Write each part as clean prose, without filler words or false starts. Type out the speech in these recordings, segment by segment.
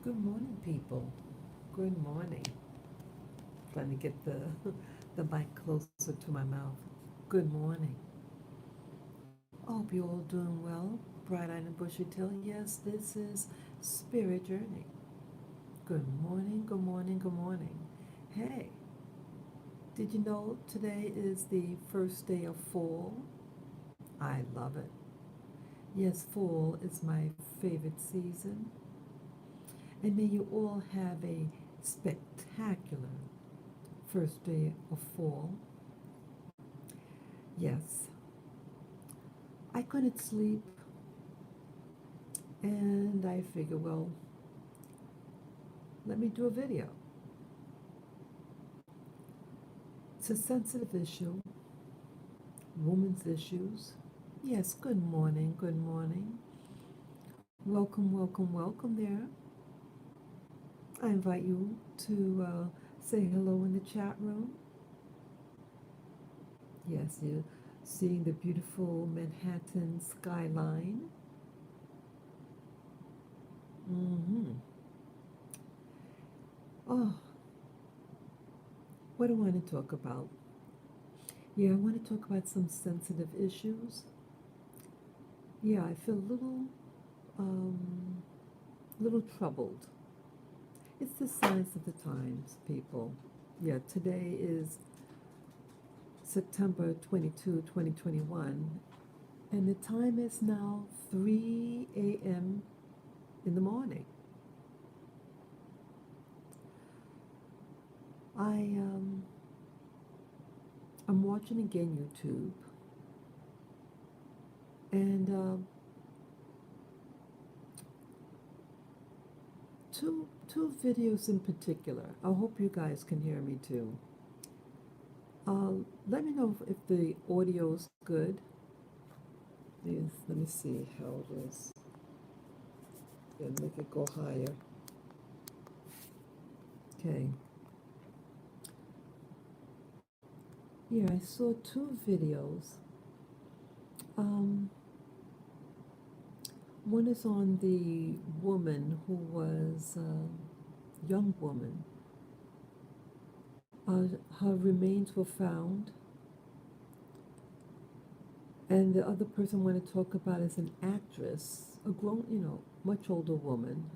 Good morning, people. Good morning. Trying to get the the mic closer to my mouth. Good morning. I hope you're all doing well. Bright eyed and bushy tail. Yes, this is Spirit Journey. Good morning, good morning, good morning. Hey, did you know today is the first day of fall? I love it. Yes, fall is my favorite season. And may you all have a spectacular first day of fall. Yes, I couldn't sleep, and I figured, well, let me do a video. It's a sensitive issue, women's issues. Yes, good morning, good morning. Welcome, welcome, welcome there. I invite you to say hello in the chat room. Yes, you're seeing the beautiful Manhattan skyline. Mm-hmm. Oh, what do I want to talk about? Yeah, I want to talk about some sensitive issues. Yeah, I feel um, little troubled. It's the signs of the times, people. Yeah, today is September 22, 2021, and the time is now 3 a.m. in the morning. I I'm watching again YouTube, and two videos in particular. I hope you guys can hear me too. Let me know if the audio's good. Yes, let me see how it is. Yeah, make it go higher. Okay. Yeah, I saw two videos. Um, One is on the woman who was a young woman. Her remains were found, and the other person I want to talk about is an actress, a grown, much older woman.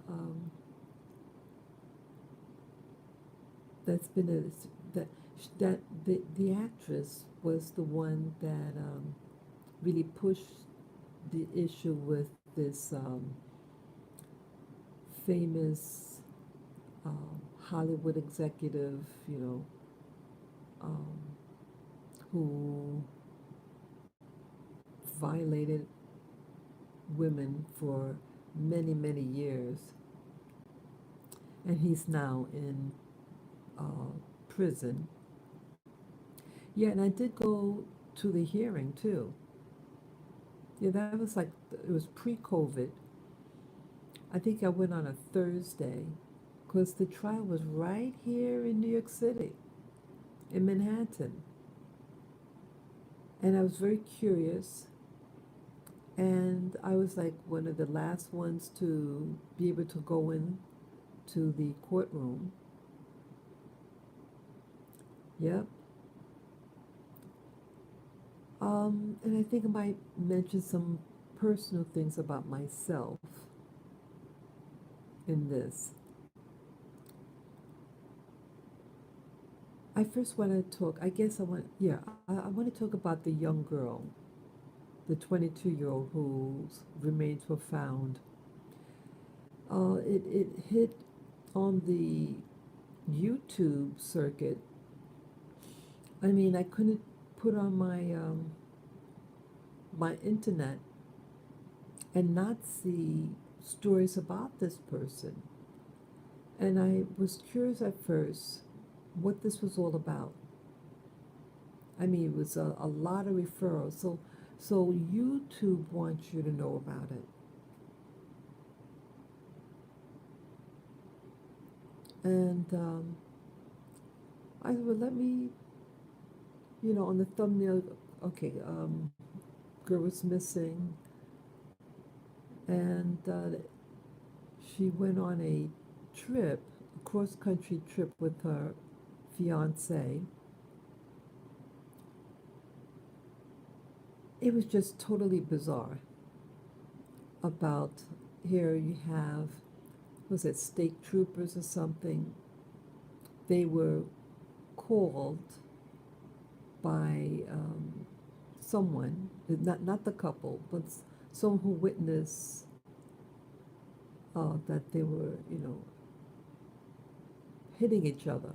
That's been that that the actress was the one that really pushed the issue with this famous Hollywood executive, um, who violated women for many, many years, and he's now in uh, prison. Yeah, and I did go to the hearing too. Yeah, that was like it was pre-COVID. I think I went on a Thursday because the trial was right here in New York City, in Manhattan. And I was very curious. And I was like one of the last ones to be able to go in to the courtroom. Yep. And I think I might mention some personal things about myself in this. I first want to talk, I guess I want to talk about the young girl, the 22-year-old whose remains were found. It hit on the YouTube circuit. I mean, I couldn't put on my internet and not see stories about this person. And I was curious at first what this was all about. I mean, it was a lot of referrals. So YouTube wants you to know about it. And I said, well, let me, on the thumbnail, okay, girl was missing, and she went on a trip, a cross country trip with her fiance, it was just totally bizarre. About here you have, was it state troopers or something? They were called by someone, not the couple, but someone who witnessed that they were, hitting each other.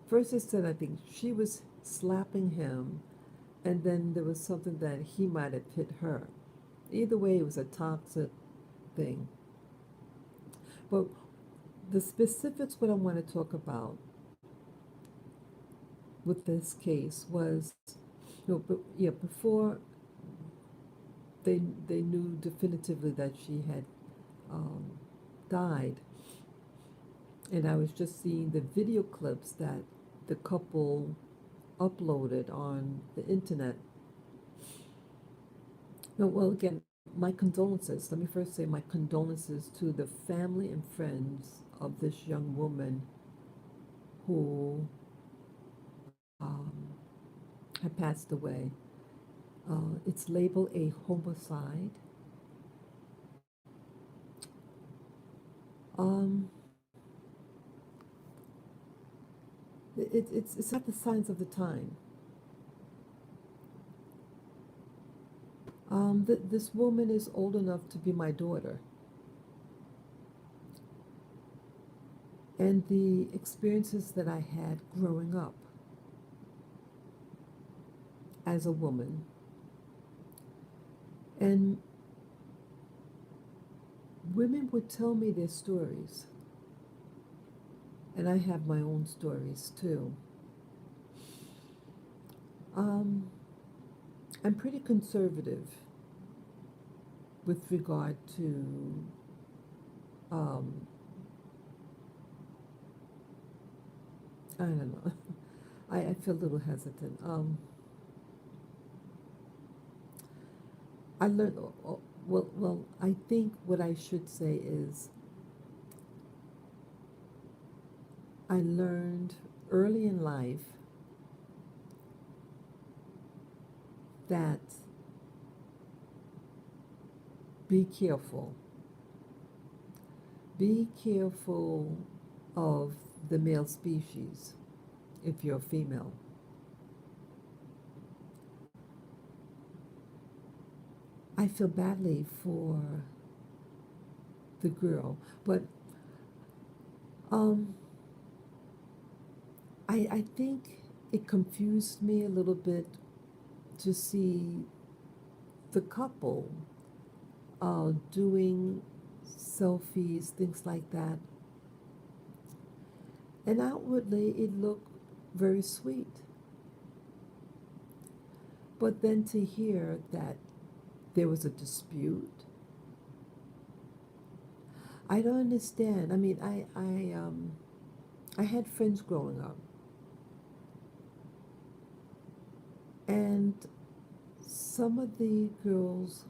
First, it said I think she was slapping him, and then there was something that he might have hit her. Either way, it was a toxic thing. But the specifics, what I want to talk about with this case was, but yeah, before they knew definitively that she had um, died, and I was just seeing the video clips that the couple uploaded on the internet. No, well, again, my condolences. Let me first say my condolences to the family and friends of this young woman who um, had passed away. It's labeled a homicide. Um, it's not the signs of the time. This woman is old enough to be my daughter, and the experiences that I had growing up as a woman, and women would tell me their stories, and I have my own stories too. Um, I'm pretty conservative with regard to um, I don't know. I feel a little hesitant. I learned, well, I think what I should say is I learned early in life that be careful. Be careful of the male species if you're a female. I feel badly for the girl, but um, I think it confused me a little bit to see the couple doing selfies, things like that. And outwardly, it looked very sweet. But then to hear that there was a dispute, I don't understand. I mean, I had friends growing up, and some of the girls'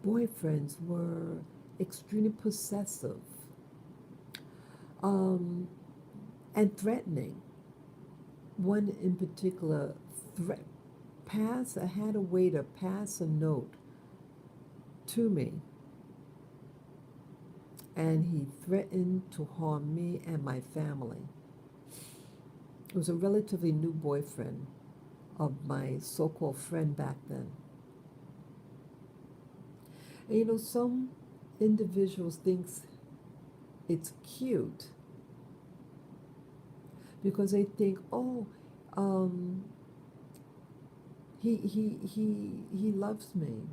boyfriends were extremely possessive um, and threatening. One in particular threat I had a waiter pass a note to me, and he threatened to harm me and my family. It was a relatively new boyfriend of my so-called friend back then. And some individuals thinks it's cute because they think, oh, um, he loves me,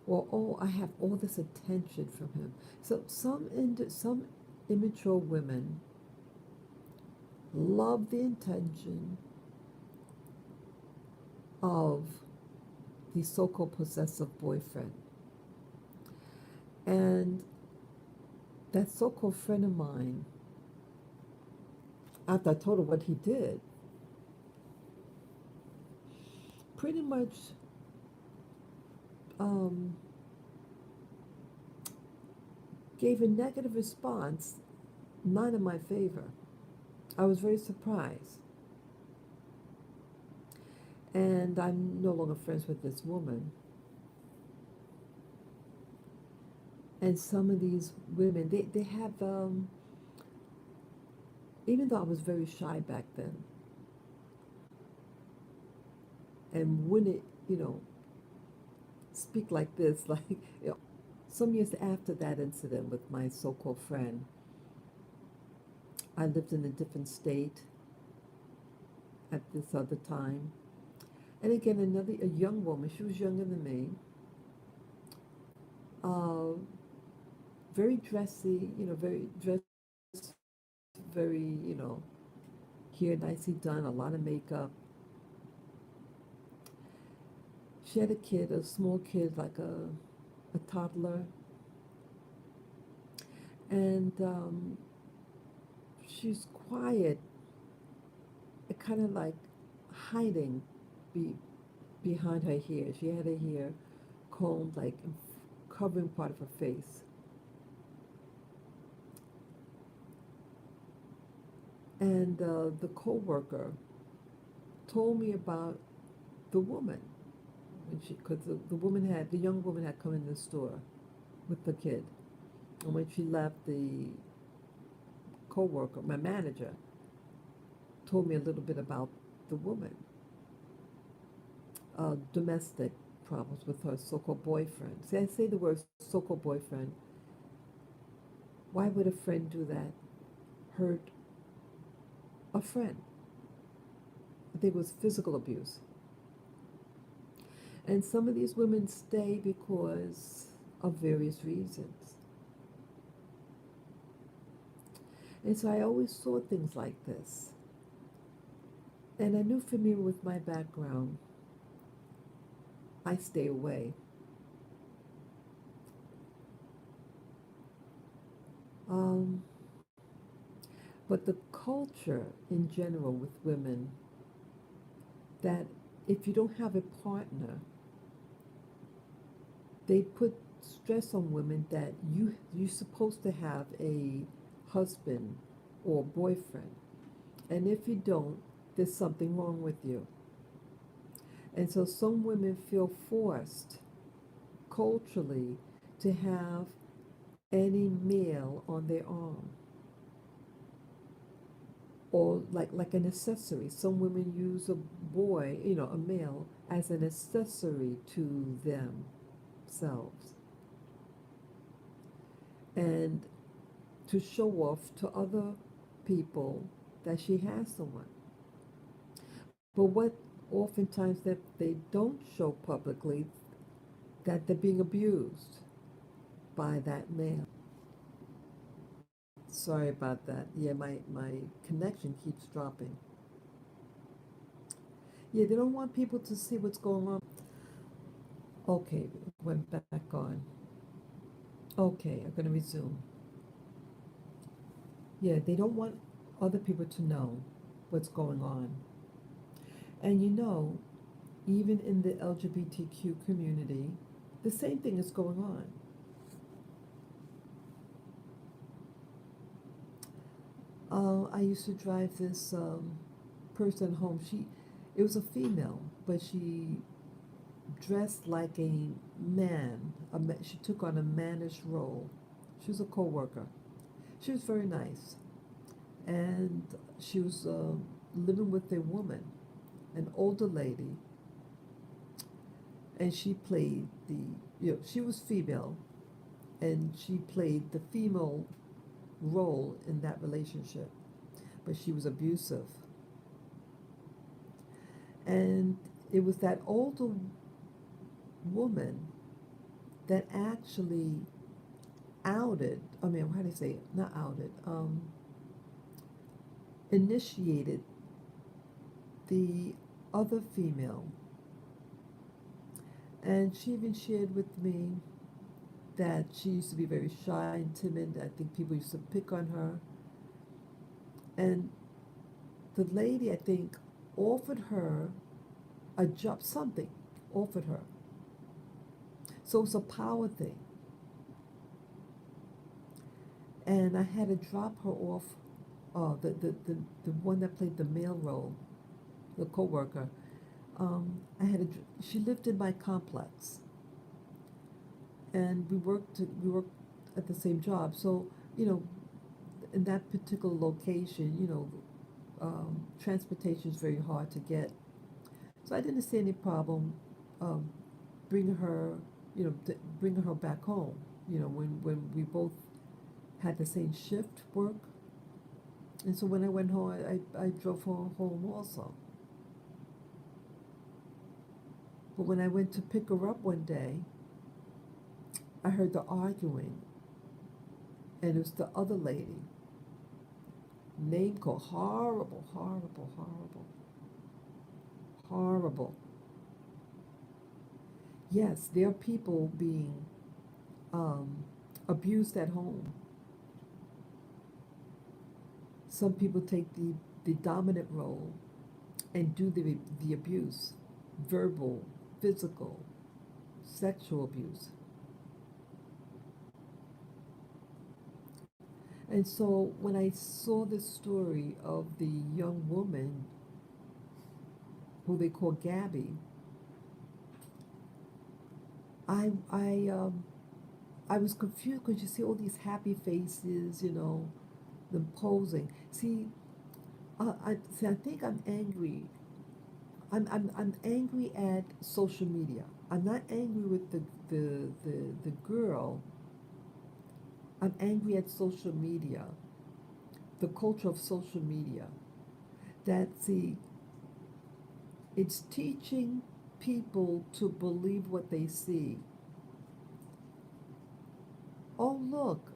or oh, I have all this attention from him. So some immature women love the attention of the so-called possessive boyfriend, and that so-called friend of mine, after I told her what he did, pretty much um, gave a negative response, not in my favor. I was very surprised. And I'm no longer friends with this woman. And some of these women, they have, even though I was very shy back then, and wouldn't, you know, speak like this, like, some years after that incident with my so called friend, I lived in a different state at this other time. And again, a young woman, she was younger than me, uh, very dressy, very dressed, very, hair nicely done, a lot of makeup. She had a kid, a small kid, like a toddler, and she's quiet, kind of like hiding be, behind her hair. She had her hair combed, like covering part of her face. And the co-worker told me about the woman when because the young woman had come in the store with the kid, and when she left, the co-worker, my manager, told me a little bit about the woman, domestic problems with her so-called boyfriend. See, I say the word so-called boyfriend. Why would a friend do that? Hurt a friend. I think it was physical abuse. And some of these women stay because of various reasons. And so I always saw things like this. And I knew for me, with my background, I stay away. Um, but the culture in general with women, that if you don't have a partner, they put stress on women that you're supposed to have a husband or boyfriend, and if you don't, there's something wrong with you. And so some women feel forced culturally to have any male on their arm, or like an accessory. Some women use a boy, a male, as an accessory to themselves, and to show off to other people that she has someone. But what oftentimes that they don't show publicly, that they're being abused by that male. Sorry about that. Yeah, my connection keeps dropping. Yeah, they don't want people to see what's going on. Okay, went back on. Okay, I'm gonna resume. Yeah, they don't want other people to know what's going on. And even in the LGBTQ community, the same thing is going on. I used to drive this person home. It was a female, but she dressed like a man. She took on a mannish role. She was a co-worker. She was very nice, and she was living with a woman, an older lady, and she played she was female, and she played the female role in that relationship, but she was abusive. And it was that older woman that actually outed, I mean, how do you say it? Not outed, initiated the other female. And she even shared with me that she used to be very shy and timid. I think people used to pick on her. And the lady, I think, offered her a job, something, offered her. So it's a power thing. and I had to drop her off. The one that played the male role, the coworker. I had she lived in my complex, and we worked at the same job. So you know, in that particular location, transportation is very hard to get. So I didn't see any problem um, bringing her, bringing her back home. When we both had the same shift work, and so when I went home, I drove her home also. But when I went to pick her up one day, I heard the arguing, and it was the other lady. Name called horrible, horrible, horrible, horrible. Yes, there are people being um, abused at home. Some people take the dominant role and do the abuse, verbal, physical, sexual abuse. And so when I saw the story of the young woman who they call Gabby, I I um, I was confused because you see all these happy faces, them posing. I think I'm angry. I'm angry at social media. I'm not angry with the girl. I'm angry at social media, the culture of social media. That see, it's teaching people to believe what they see. Oh look,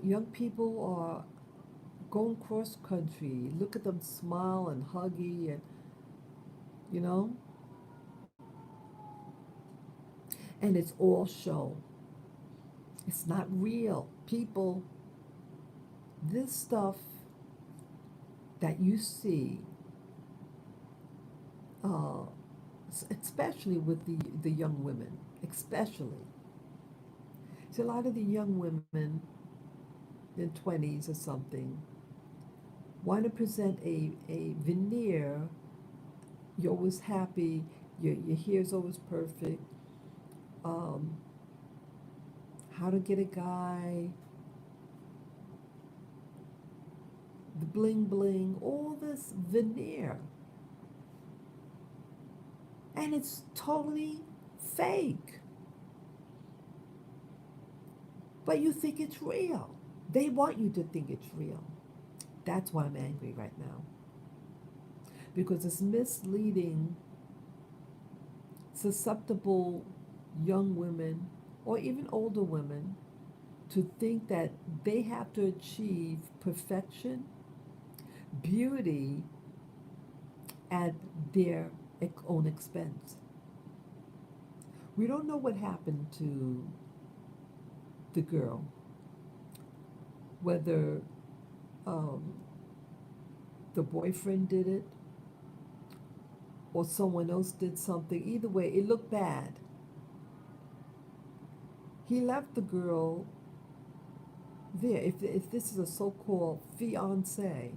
young people are going cross country. Look at them smile and huggy, and you know, and it's all show. It's not real. People, this stuff that you see, uh, especially with the young women, especially. See, a lot of the young women in 20s or something want to present a veneer. You're always happy, your hair's always perfect, um, how to get a guy, the bling bling, all this veneer. And it's totally fake. But you think it's real. They want you to think it's real. That's why I'm angry right now. Because it's misleading susceptible young women or even older women to think that they have to achieve perfection, beauty at their own expense. We don't know what happened to the girl, whether um, the boyfriend did it or someone else did something. Either way, it looked bad. He left the girl there. If this is a so called fiance,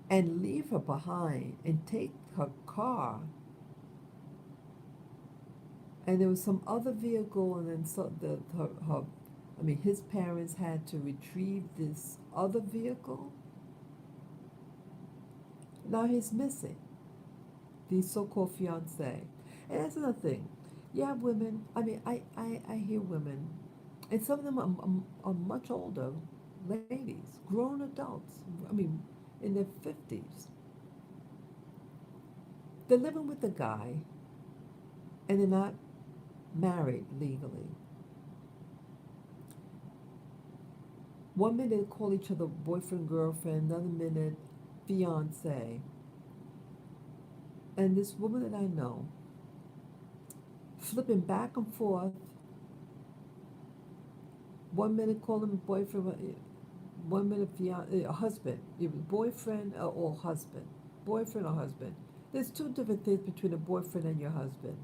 and leave her behind and take her car, and there was some other vehicle, and then I mean, his parents had to retrieve this other vehicle. Now he's missing, the so-called fiance. And that's another thing. Yeah, women. I mean, I hear women, and some of them are much older ladies, grown adults. I mean, in their 50s. They're living with a guy, and they're not married legally. One minute they call each other boyfriend, girlfriend, another minute fiance. And this woman that I know, flipping back and forth, one minute call him boyfriend, one minute fiance, husband, boyfriend or husband, boyfriend or husband. There's two different things between a boyfriend and your husband.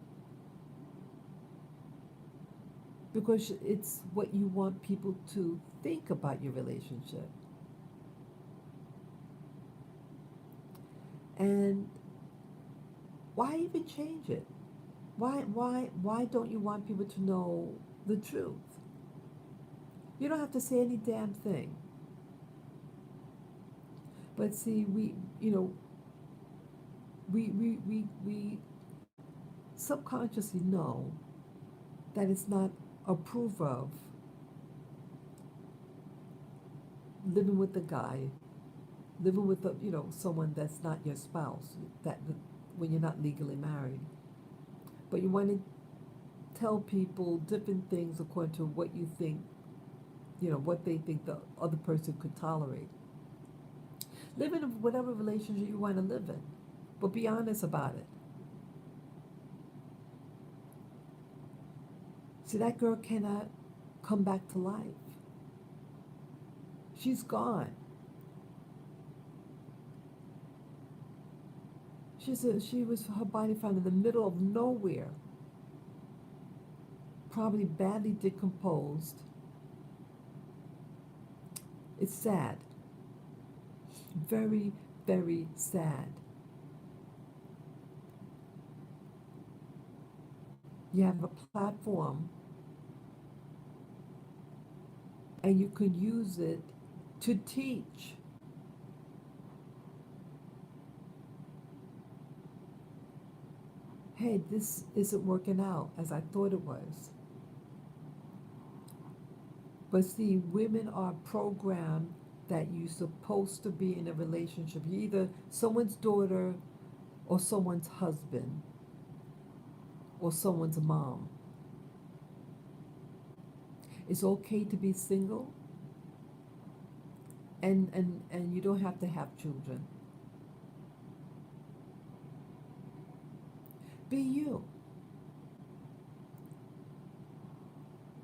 because it's what you want people to think about your relationship. And why even change it? Why don't you want people to know the truth? You don't have to say any damn thing. But see, we subconsciously know that it's not approved of living with a guy, living with someone that's not your spouse, when you're not legally married. But you want to tell people different things according to what you think, what they think the other person could tolerate. Live in whatever relationship you want to live in, but be honest about it. See, that girl cannot come back to life. She's gone. She was her body found in the middle of nowhere, probably badly decomposed. It's sad, very, very sad. You have a platform, and you could use it to teach. Hey, this isn't working out as I thought it was. But see, women are programmed that you're supposed to be in a relationship. You're either someone's daughter or someone's husband or someone's mom. It's okay to be single, and you don't have to have children. Be you.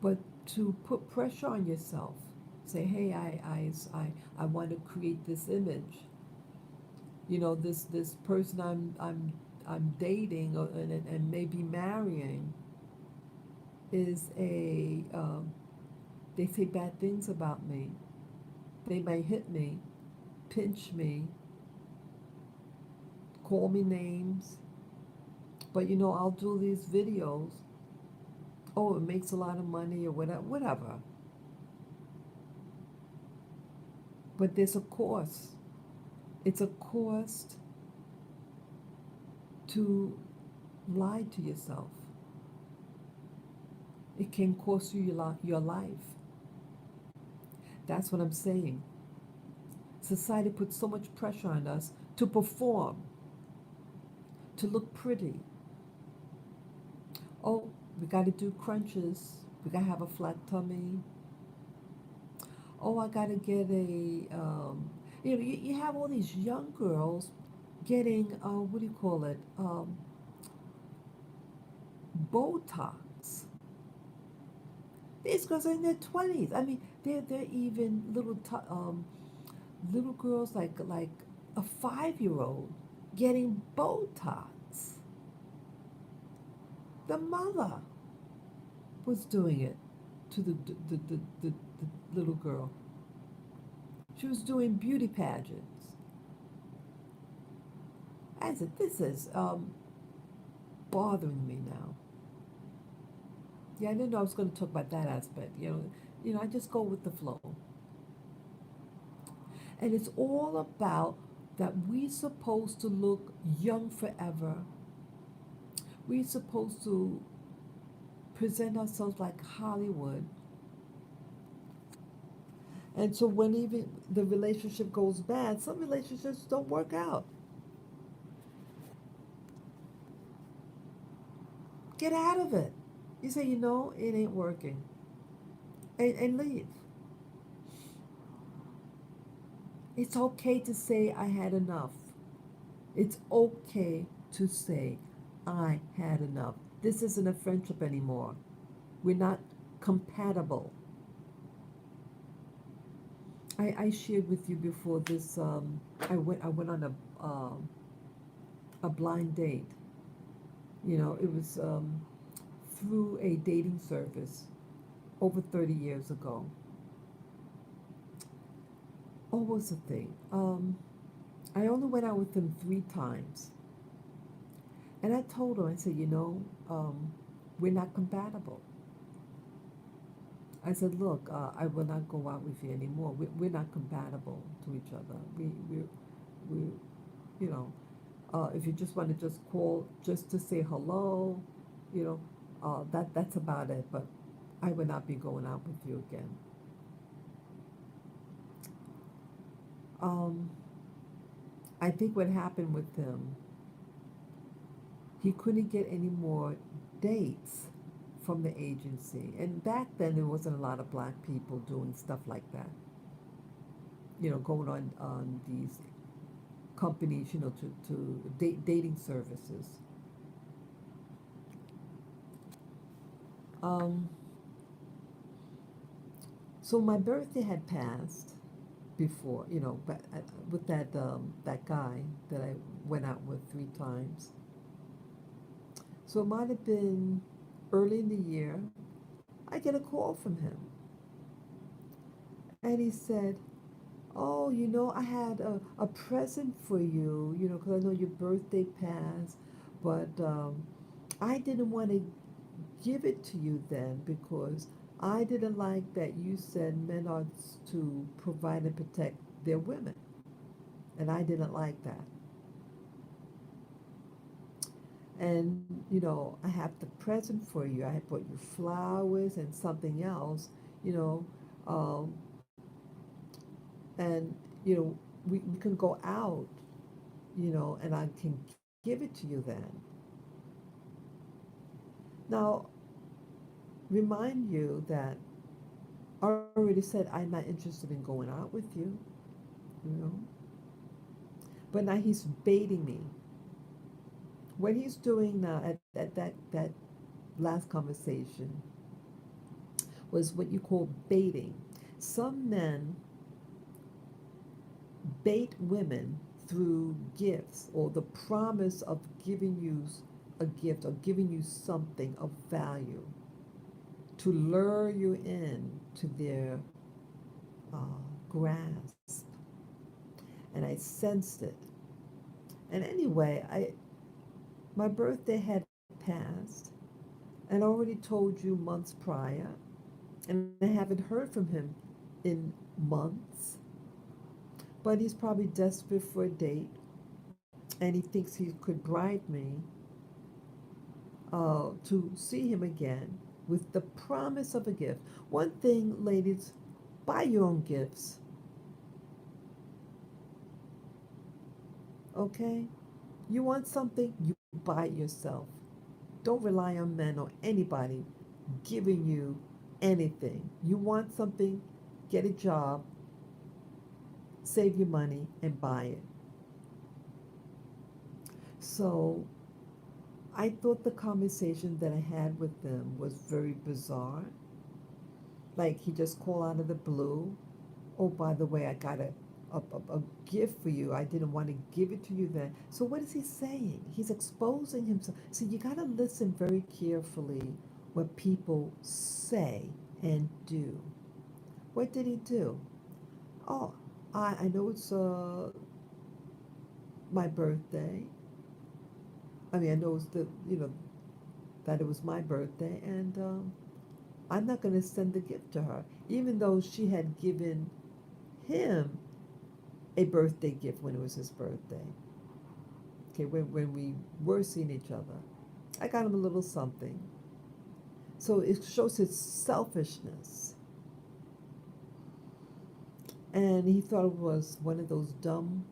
But to put pressure on yourself, say, hey, I want to create this image. This person I'm dating, and maybe marrying is they say bad things about me. They may hit me, pinch me, call me names, but I'll do these videos. Oh, it makes a lot of money or whatever. But there's a cost. It's a cost to lie to yourself. It can cost you your life. That's what I'm saying. Society puts so much pressure on us to perform, to look pretty. Oh, we got to do crunches. We got to have a flat tummy. Oh, I got to get you have all these young girls getting, what do you call it? Botox. These girls are in their 20s. I mean, they're even little girls like a 5-year old getting Botox. The mother was doing it to the little girl. She was doing beauty pageants. I said, this is bothering me now. Yeah, I didn't know I was going to talk about that aspect. I just go with the flow. And it's all about that we're supposed to look young forever. We're supposed to present ourselves like Hollywood. And so when even the relationship goes bad, some relationships don't work out. Get out of it. You say, it ain't working. And leave. It's okay to say I had enough. It's okay to say I had enough. This isn't a friendship anymore. We're not compatible. I shared with you before this. I went on a blind date. It was through a dating service. over 30 years ago. Oh, what was the thing? I only went out with him 3 times. And I told him, I said, we're not compatible. I said, look, I will not go out with you anymore. We're not compatible to each other. We you know, if you just want to just call just to say hello, you know, that's about it. But I will not be going out with you again. Um, I think what happened with him, he couldn't get any more dates from the agency. And back then, there wasn't a lot of black people doing stuff like that. Going on these companies, to dating services. Um, so my birthday had passed before, but with that guy that I went out with 3 times. So it might have been early in the year. I get a call from him, and he said, "Oh, I had a present for you, because I know your birthday passed, but I didn't want to give it to you then because I didn't like that you said men are to provide and protect their women, and I didn't like that. And I have the present for you. I bought you flowers and something else, you know, um, and we can go out, and I can give it to you then. Now, remind you that I already said I'm not interested in going out with you know. But now he's baiting me. What he's doing now at that last conversation was what you call baiting. Some men bait women through gifts or the promise of giving you a gift or giving you something of value to lure you in to their grasp. And I sensed it. And anyway, my birthday had passed, and I already told you months prior, and I haven't heard from him in months. But he's probably desperate for a date, and he thinks he could bribe me to see him again with the promise of a gift. One thing, ladies, buy your own gifts, okay? You want something, you buy it yourself. Don't rely on men or anybody giving you anything. You want something, get a job, save your money, and buy it. So I thought the conversation that I had with them was very bizarre. Like he just called out of the blue. Oh, by the way, I got a gift for you. I didn't want to give it to you then. So what is he saying? He's exposing himself. So you got to listen very carefully what people say and do. What did he do? Oh, I know it's my birthday. I mean, I know it's that it was my birthday, and I'm not going to send the gift to her, even though she had given him a birthday gift when it was his birthday. Okay, when we were seeing each other, I got him a little something. So it shows his selfishness. And he thought it was one of those dumb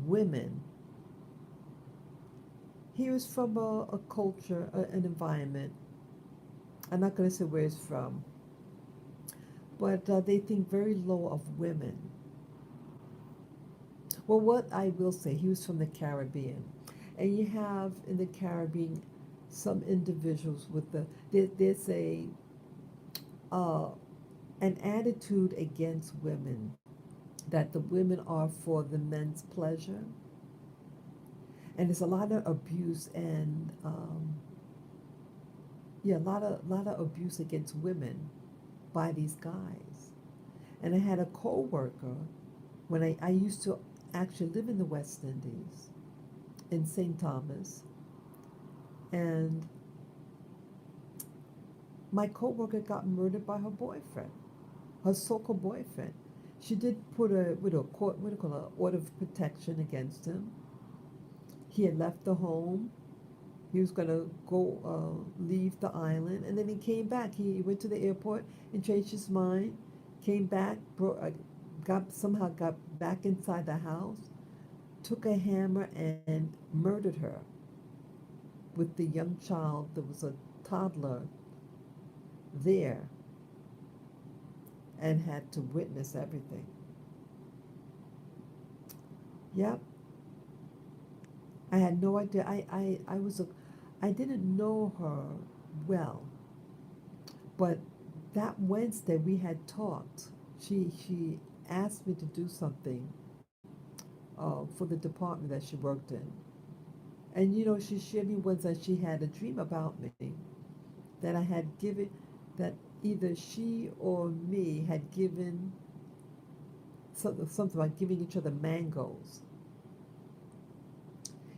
women. He was from a culture, an environment. I'm not going to say where he's from, but they think very low of women. Well, what I will say, he was from the Caribbean. And you have in the Caribbean some individuals with there's uh, an attitude against women that the women are for the men's pleasure. And there's a lot of abuse and yeah, a lot of abuse against women by these guys. And I had a coworker when I used to actually live in the West Indies in St. Thomas, and my coworker got murdered by her boyfriend, her so-called boyfriend. She did put a with a court what do you call it, order of protection against him. He had left the home. He was going to go leave the island, and then he came back. He went to the airport and changed his mind. Came back, got back inside the house, took a hammer and murdered her with the young child. There was a toddler there and had to witness everything. Yep, I had no idea. I didn't know her well, but that Wednesday we had talked. She asked me to do something for the department that she worked in, and she shared me once that she had a dream about me that I had given that either she or me had given something like giving each other mangoes.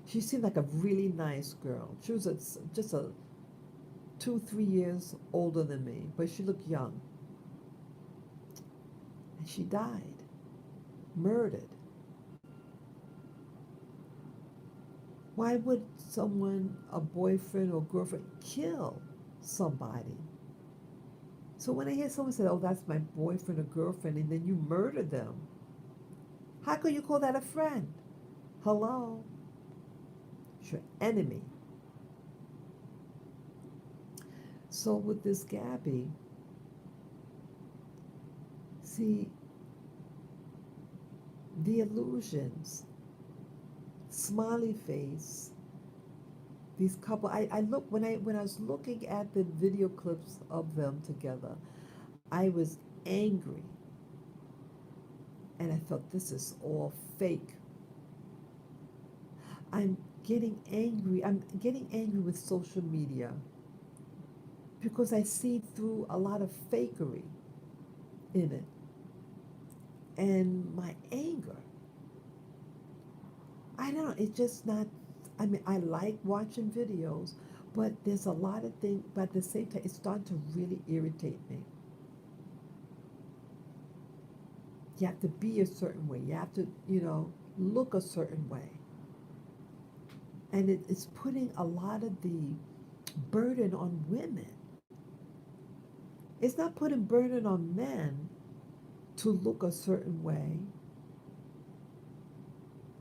She seemed like a really nice girl. She was just a 2, 3 years older than me, but she looked young. And she died, murdered. Why would someone, a boyfriend or girlfriend, kill somebody? So when I hear someone say, "Oh, that's my boyfriend or girlfriend," and then you murder them, how could you call that a friend? Hello? It's your enemy. So with this Gabby, see, the illusions, smiley face, these couple, I look when I was looking at the video clips of them together, I was angry and I thought this is all fake. I'm getting angry with social media because I see through a lot of fakery in it. And my anger, I don't know, it's just not, I mean, I like watching videos, but there's a lot of things, but at the same time, it's starting to really irritate me. You have to be a certain way. You have to, look a certain way. And it's putting a lot of the burden on women. It's not putting burden on men to look a certain way,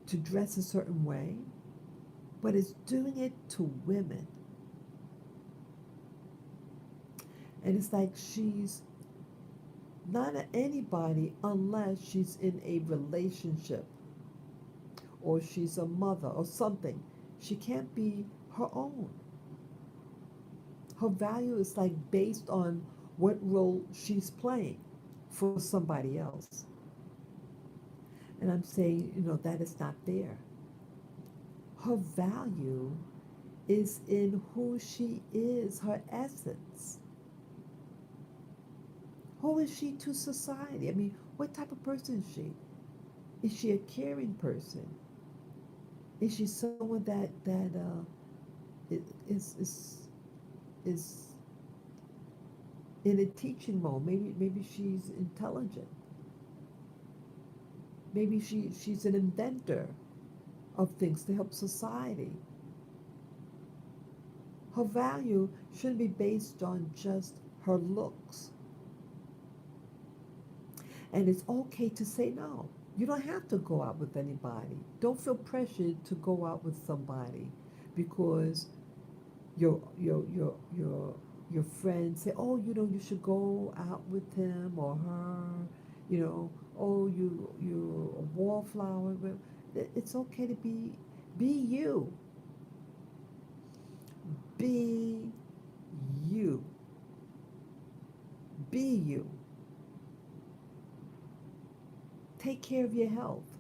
to dress a certain way, but it's doing it to women. And it's like she's not anybody unless she's in a relationship or she's a mother or something. She can't be her own. Her value is like based on what role she's playing for somebody else. And I'm saying, that is not there. Her value is in who she is, her essence. Who is she to society? I mean, what type of person is she? Is she a caring person? Is she someone that is in a teaching mode? Maybe she's intelligent. Maybe she's an inventor of things to help society. Her value shouldn't be based on just her looks. And it's okay to say no. You don't have to go out with anybody. Don't feel pressured to go out with somebody because your friends say, "Oh, you should go out with him or her." "Oh, you're a wallflower." But it's okay to be you. Be you. Be you. Take care of your health.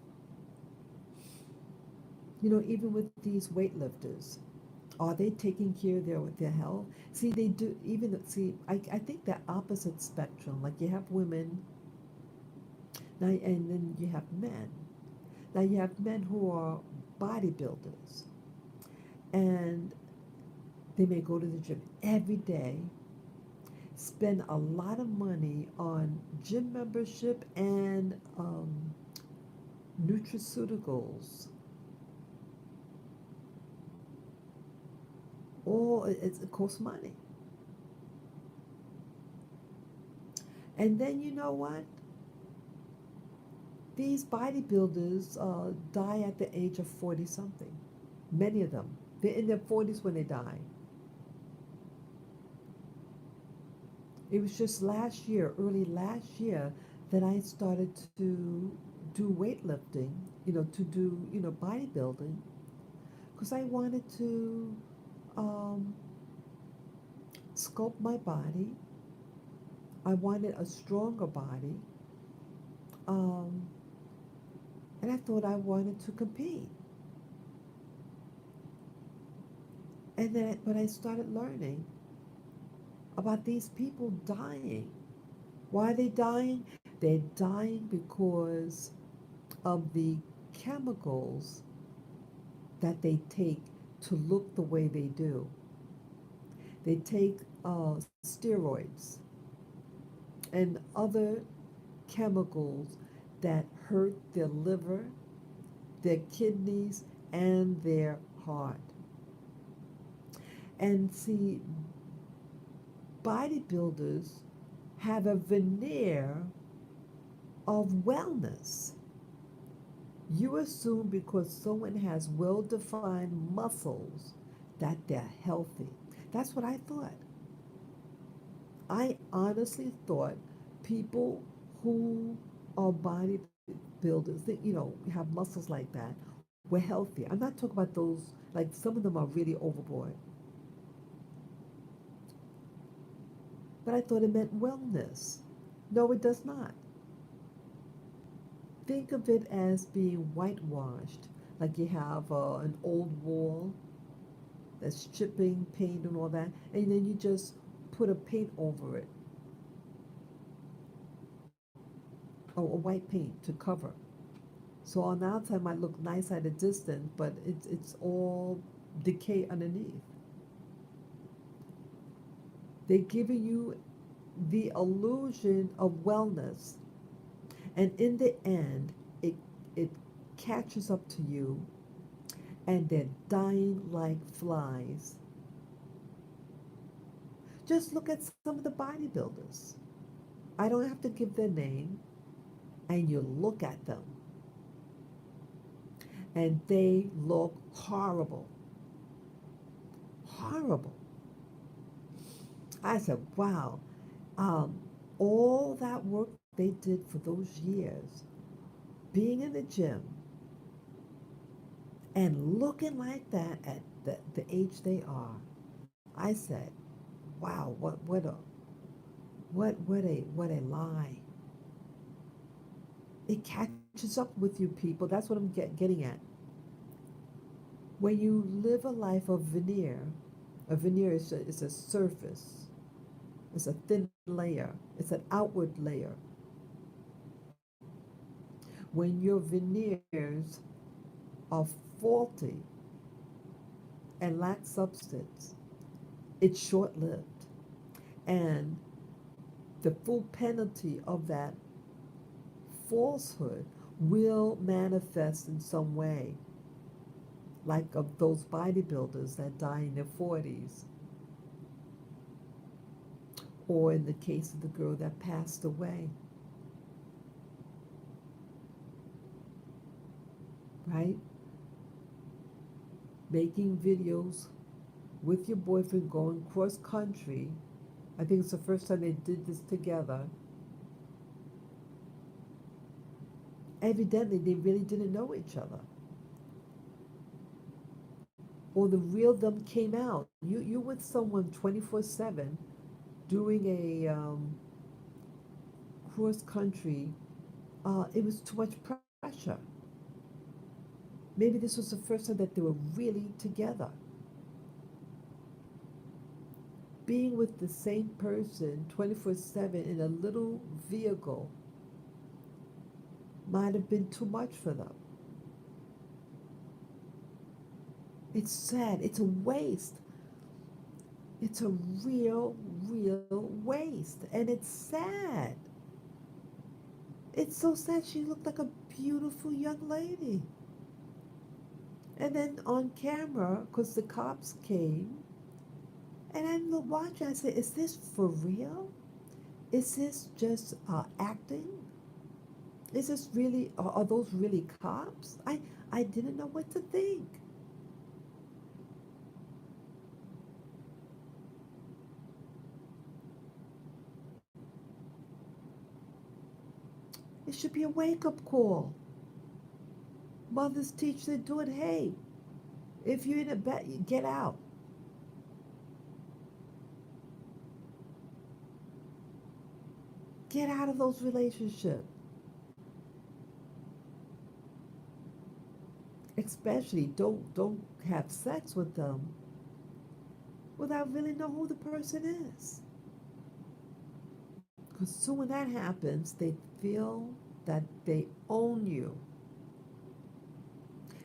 Even with these weightlifters, Are they taking care of their health? See, they do, even, see, I think the opposite spectrum, like you have women, now, and then you have men. Now you have men who are bodybuilders, and they may go to the gym every day, spend a lot of money on gym membership and nutraceuticals. Or it costs money. And then you know what? These bodybuilders die at the age of 40 something. Many of them. They're in their 40s when they die. It was just last year, early last year, that I started to do weightlifting, to do, bodybuilding, because I wanted to um, sculpt my body. I wanted a stronger body. Um, and I thought I wanted to compete. And then when I started learning about these people dying, why are they dying? They're dying because of the chemicals that they take to look the way they do. They take steroids and other chemicals that hurt their liver, their kidneys, and their heart. And see, bodybuilders have a veneer of wellness. You assume because someone has well defined muscles that they're healthy. That's what I thought. I honestly thought people who are bodybuilders, that, have muscles like that, were healthy. I'm not talking about those, like some of them are really overboard. But I thought it meant wellness. No, it does not. Think of it as being whitewashed, like you have an old wall that's chipping, paint, and all that, and then you just put a paint over it, or a white paint to cover. So on the outside might look nice at a distance, but it's all decay underneath. They're giving you the illusion of wellness, and in the end, it catches up to you, and they're dying like flies. Just look at some of the bodybuilders. I don't have to give their name, and you look at them, and they look horrible. Horrible. I said, wow, um, all that work they did for those years, being in the gym and looking like that at the age they are, I said, wow, what a lie. It catches up with you people. That's what I'm getting at. When you live a life of a veneer is a surface. It's a thin layer. It's an outward layer. When your veneers are faulty and lack substance, it's short lived. And the full penalty of that falsehood will manifest in some way, like of those bodybuilders that die in their 40s, or in the case of the girl that passed away, right? Making videos with your boyfriend going cross country. I think it's the first time they did this together. Evidently, they really didn't know each other. Or the real them came out. You with someone 24/7 doing a cross country. It was too much pressure. Maybe this was the first time that they were really together. being with the same person 24/7 in a little vehicle might have been too much for them. It's sad. It's a waste. It's a real waste. And it's sad. It's so sad. She looked like a beautiful young lady. And then on camera, because the cops came, and I'm watching, I said, is this for real? Is this just acting? Is this really, are those really cops? I didn't know what to think. It should be a wake-up call. Mothers teach their daughter, hey, if you're in a bed, get out. Get out of those relationships. Especially don't have sex with them without really know who the person is. Because soon when that happens, they feel that they own you.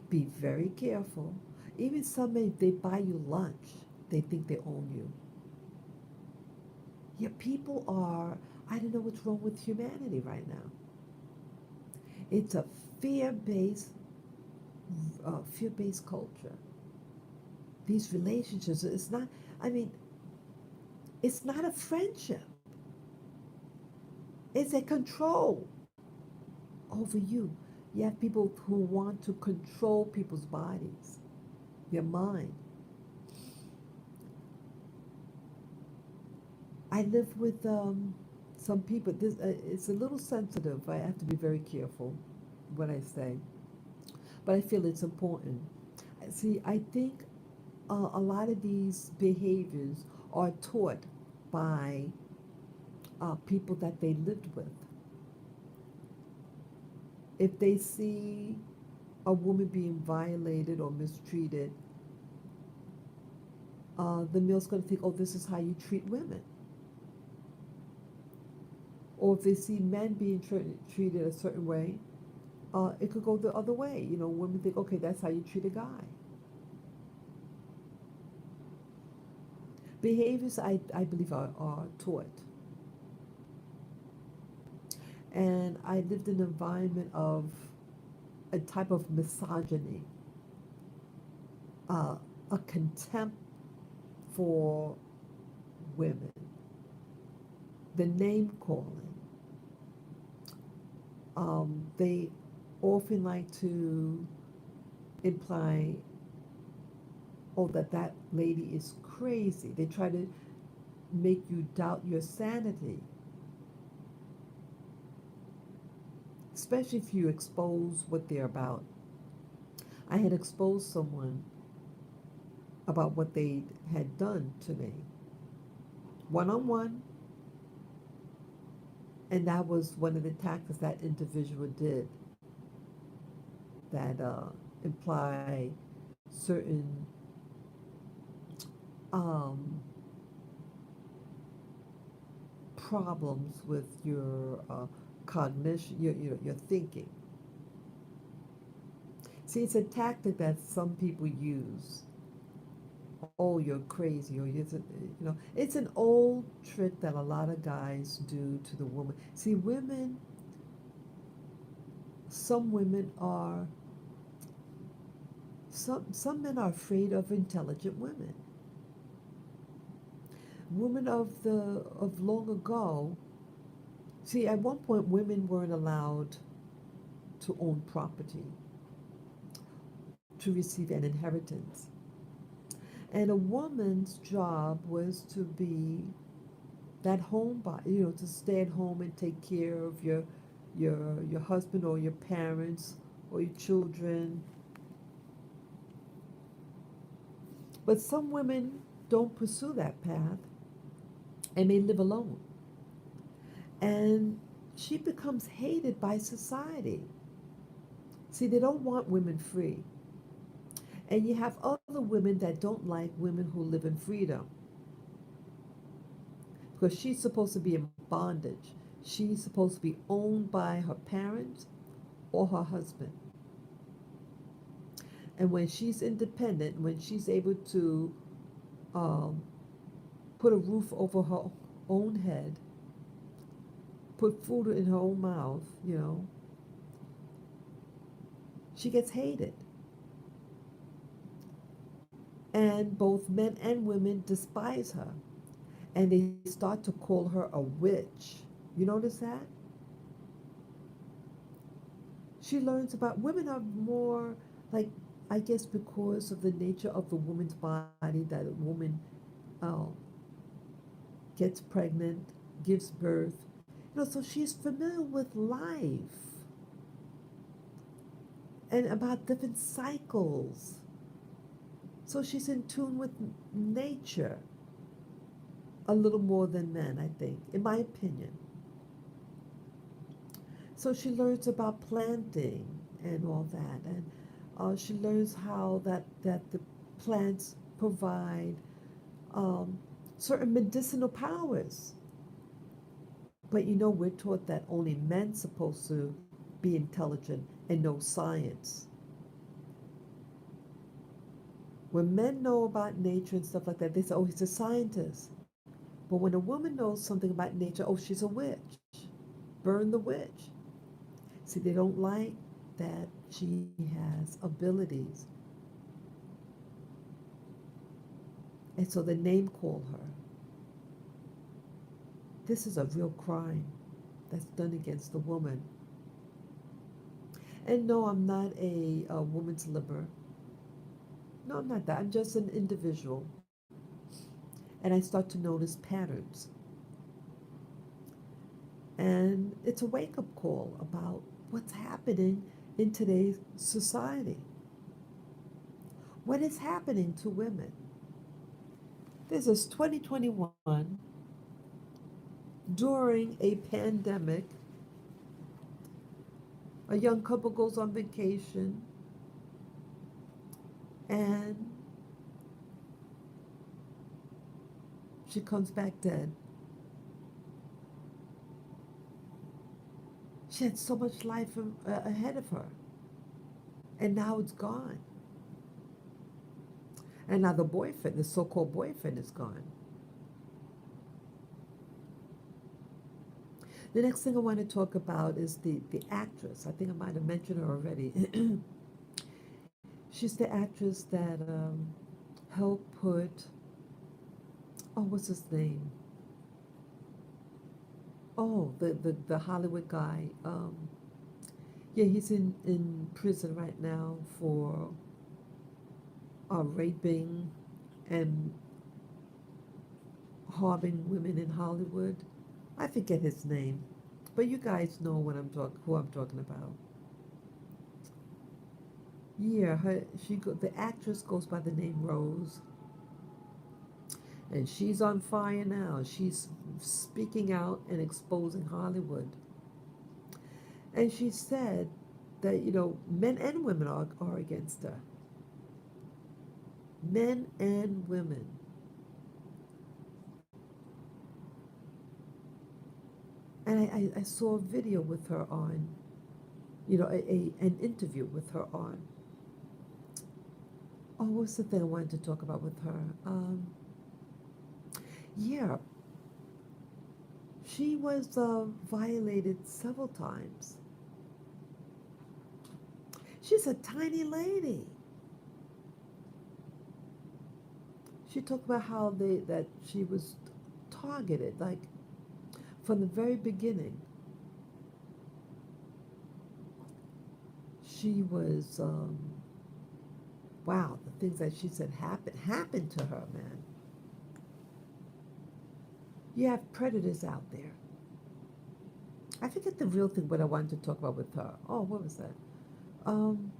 Be very careful. Even some they buy you lunch, they think they own you. Yeah, people are, I don't know what's wrong with humanity right now. It's a fear-based, fear-based culture. These relationships, it's not, I mean, it's not a friendship. It's a control over you. You have people who want to control people's bodies, your mind. I live with some people. This it's a little sensitive. I have to be very careful what I say, but I feel it's important. See, I think a lot of these behaviors are taught by people that they lived with. If they see a woman being violated or mistreated, the male's going to think, oh, this is how you treat women. Or if they see men being treated a certain way, it could go the other way. You know, women think, okay, that's how you treat a guy. Behaviors, I believe, are taught. And I lived in an environment of a type of misogyny, uh, a contempt for women, the name calling. They often like to imply, oh, that lady is crazy. They try to make you doubt your sanity, especially if you expose what they're about. I had exposed someone about what they had done to me, one on one, and that was one of the tactics that individual did that imply certain um, problems with your cognition, your thinking. See, it's a tactic that some people use. Oh, you're crazy, or it's an old trick that a lot of guys do to the woman. See, some women are, some men are afraid of intelligent women. Women of long ago, see, at one point, women weren't allowed to own property, to receive an inheritance. And a woman's job was to be that homebody, to stay at home and take care of your husband or your parents or your children. But some women don't pursue that path and they live alone. And she becomes hated by society. See, they don't want women free. And you have other women that don't like women who live in freedom. because she's supposed to be in bondage. She's supposed to be owned by her parents or her husband. And when she's independent, when she's able to um, put a roof over her own head, put food in her own mouth, she gets hated. And both men and women despise her. And they start to call her a witch. You notice that? She learns about women are more like, I guess because of the nature of the woman's body, that a woman uh, gets pregnant, gives birth. So she's familiar with life and about different cycles. So she's in tune with nature a little more than men, I think, in my opinion. So she learns about planting and all that, and she learns how that the plants provide um, certain medicinal powers. But we're taught that only men supposed to be intelligent and know science. When men know about nature and stuff like that, they say, "Oh, he's a scientist." But when a woman knows something about nature, "Oh, she's a witch. Burn the witch." See, they don't like that she has abilities. And so the name call her. This is a real crime that's done against the woman. And no, I'm not a woman's libber. No, I'm not that. I'm just an individual. And I start to notice patterns. And it's a wake up call about what's happening in today's society. What is happening to women? This is 2021 during a pandemic. A young couple goes on vacation and she comes back dead. She had so much life ahead of her, and now it's gone. And now the boyfriend, the so called boyfriend, is gone. The next thing I want to talk about is the actress. I think I might have mentioned her already. She's the actress that helped put, oh, what's his name? Oh, the Hollywood guy. Yeah, he's in prison right now for raping and harming women in Hollywood. I forget his name, but you guys know who I'm talking about. Yeah, the actress goes by the name Rose, and she's on fire now. She's speaking out and exposing Hollywood. And she said that, men and women are against her. Men and women. And I saw a video with her on, an interview with her on. Oh, what's the thing I wanted to talk about with her? Yeah, she was violated several times. She's a tiny lady. She talked about how that she was targeted, like from the very beginning. She was, wow, the things that she said happened to her, man. You have predators out there. I forget the real thing, what I wanted to talk about with her. Oh, what was that? Um,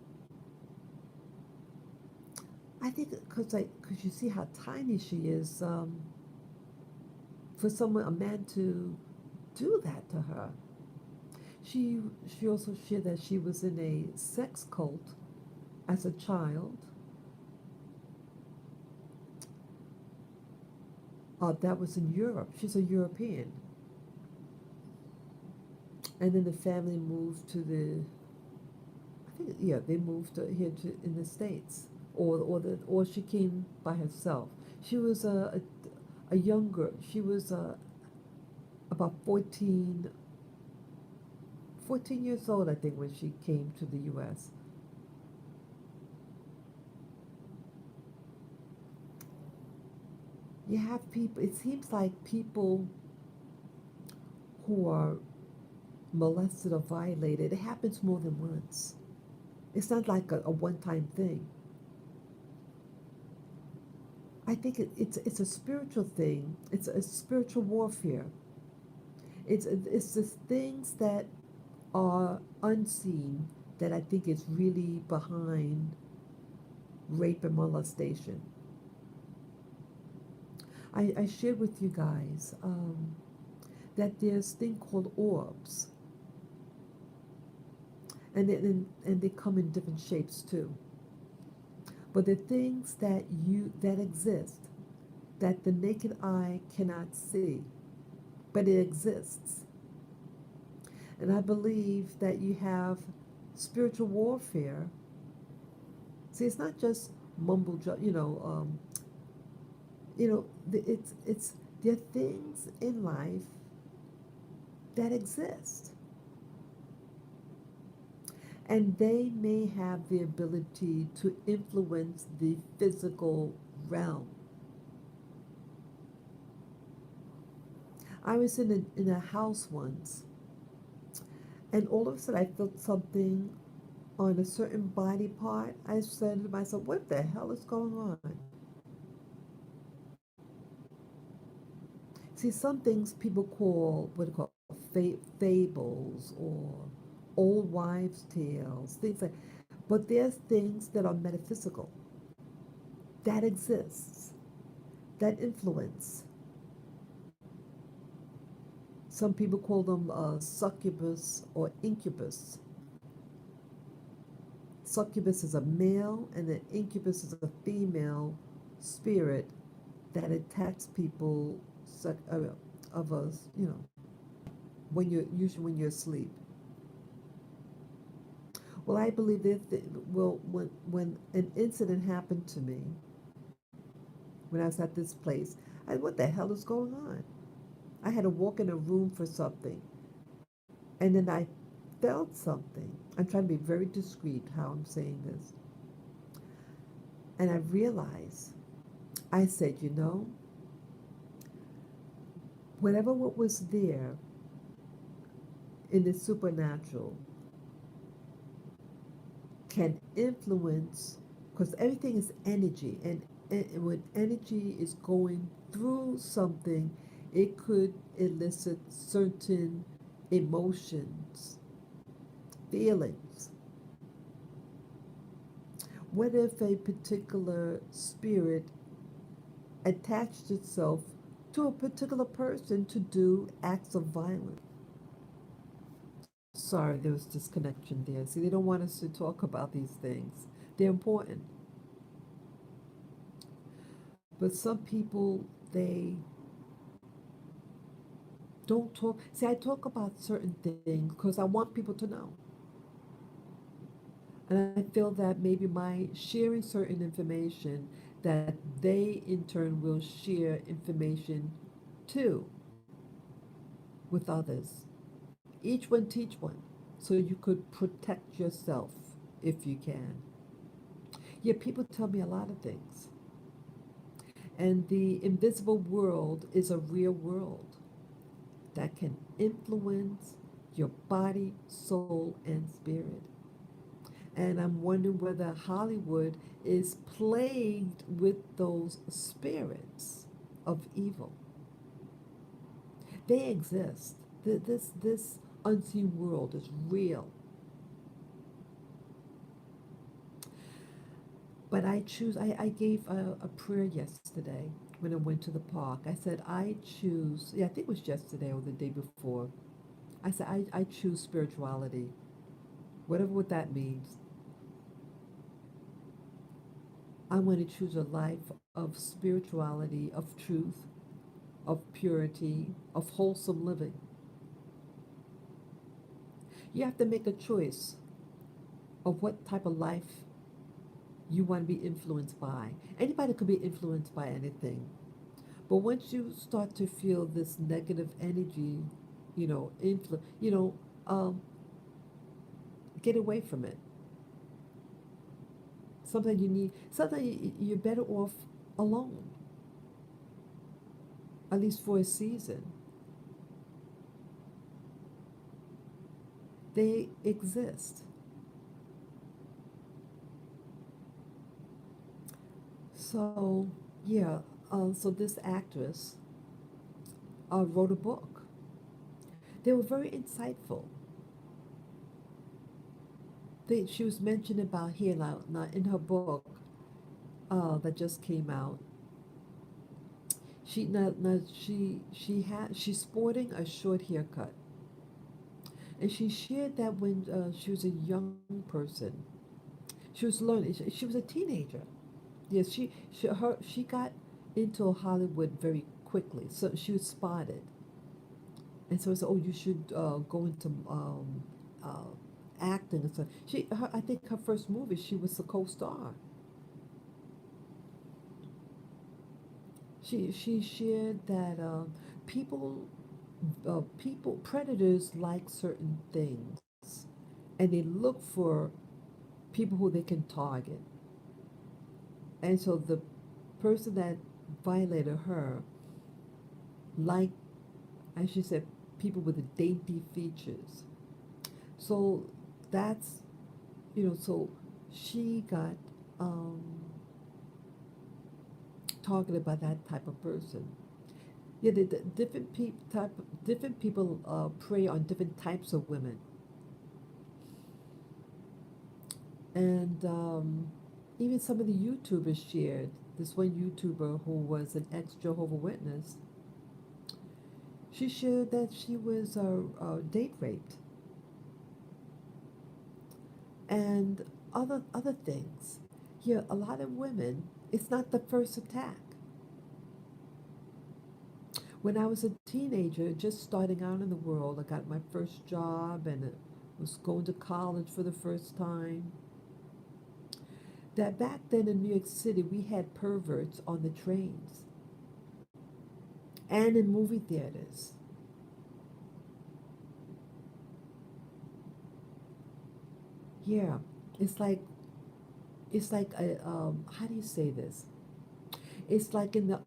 I think because you see how tiny she is. For a man to do that to her. She she also shared that she was in a sex cult as a child. That was in Europe. She's a European. And then the family moved to I think, yeah, they moved here to in the States. Or she came by herself. She was a younger, she was about 14 years old, I think, when she came to the U.S. You have people, it seems like people who are molested or violated, it happens more than once. It's not like a one-time thing. I think it's a spiritual thing. It's a spiritual warfare. It's the things that are unseen that I think is really behind rape and molestation. I shared with you guys that there's thing called orbs, and they come in different shapes too. But the things that exist that the naked eye cannot see, but it exists. And I believe that you have spiritual warfare. See, it's not just it's there are things in life that exist, and they may have the ability to influence the physical realm. I was in a house once, and all of a sudden I felt something on a certain body part. I said to myself, "What the hell is going on?" See, some things people call what do you call fables or old wives' tales, things like. But there's things that are metaphysical that exists that influence. Some people call them succubus or incubus. Succubus is a male, and an incubus is a female spirit that attacks people of us, when you're usually when you're asleep. Well, I believe well, when an incident happened to me when I was at this place, what the hell is going on? I had to walk in a room for something, and then I felt something. I'm trying to be very discreet how I'm saying this, and I realized. I said, whatever what was there in the supernatural can influence, because everything is energy, and when energy is going through something, it could elicit certain emotions, feelings. What if a particular spirit attached itself to a particular person to do acts of violence? Sorry, there was disconnection there. See, they don't want us to talk about these things. They're important. But some people, they don't talk. See, I talk about certain things because I want people to know. And I feel that maybe by sharing certain information, that they in turn will share information too with others. Each one teach one. So you could protect yourself if you can. Yeah, people tell me a lot of things. And the invisible world is a real world that can influence your body, soul, and spirit. And I'm wondering whether Hollywood is plagued with those spirits of evil. They exist. This unseen world is real. But I gave a prayer yesterday when I went to the park. I said, I choose, yeah, I think it was yesterday or the day before. I said, I choose spirituality, whatever what that means. I want to choose a life of spirituality, of truth, of purity, of wholesome living. You have to make a choice of what type of life you want to be influenced by. Anybody could be influenced by anything. But once you start to feel this negative energy, um, get away from it. Sometimes you're better off alone, at least for a season. They exist. So, yeah, so this actress wrote a book. They were very insightful. She was mentioned about here now in her book that just came out. She's sporting a short haircut, and she shared that when she was a young person, she was learning. She was a teenager. Yes, she got into Hollywood very quickly, so she was spotted, and so I said, "Oh, you should go into uh, acting." And so I think her first movie, she was the co-star. She shared that predators like certain things, and they look for people who they can target. And so the person that violated her liked, as she said, people with the dainty features. So that's, so she got um, targeted by that type of person. Yeah, the different people prey on different types of women, and even some of the YouTubers shared. This one YouTuber who was an ex Jehovah Witness, she shared that she was date raped and other things. Yeah, a lot of women. It's not the first attack. When I was a teenager, just starting out in the world, I got my first job and was going to college for the first time. That back then in New York City, we had perverts on the trains and in movie theaters. Yeah, it's like how do you say this? It's like in the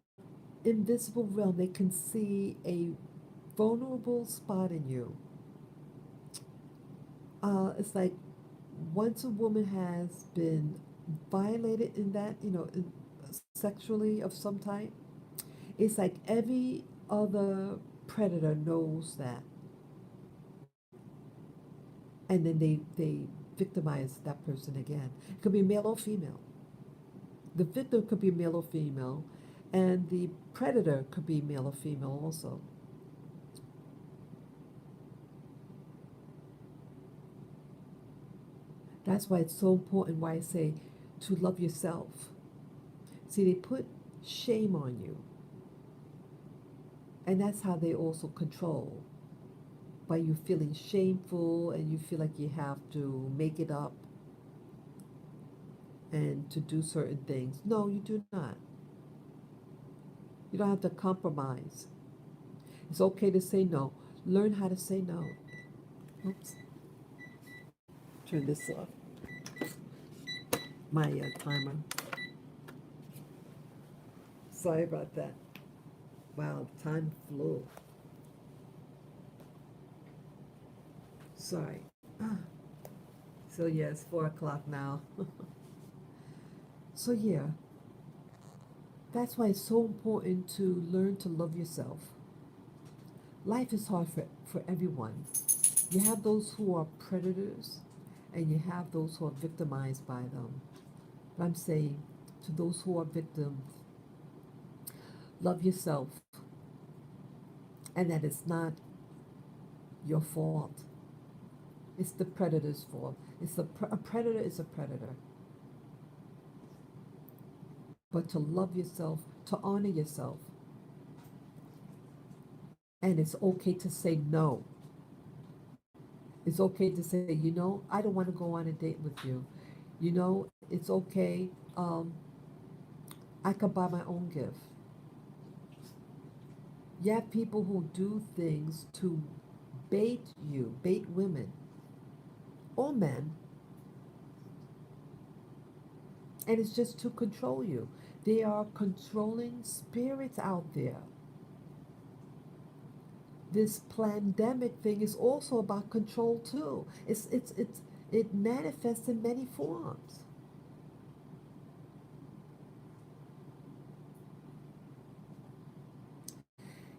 invisible realm, they can see a vulnerable spot in you. It's like once a woman has been violated in that, sexually of some type, it's like every other predator knows that, and then they victimize that person again. It could be male or female. The victim could be male or female, and the predator could be male or female also. That's why it's so important. Why I say to love yourself. See, they put shame on you, and that's how they also control by you feeling shameful and you feel like you have to make it up and to do certain things. No, you do not. You don't have to compromise. It's okay to say no. Learn how to say no. Oops, turn this off. My timer. Sorry about that. Wow, time flew. Sorry. Ah, so yeah, it's 4 o'clock now. So yeah, that's why it's so important to learn to love yourself. Life is hard for everyone. You have those who are predators, and you have those who are victimized by them. But I'm saying to those who are victims, love yourself, and that it's not your fault. It's the predator's fault. A predator is a predator. But to love yourself, to honor yourself, And it's okay to say no. It's okay to say, I don't want to go on a date with you. It's okay. I could buy my own gift. You have people who do things to bait women or men, and it's just to control you. They are controlling spirits out there. This pandemic thing is also about control too. It manifests in many forms.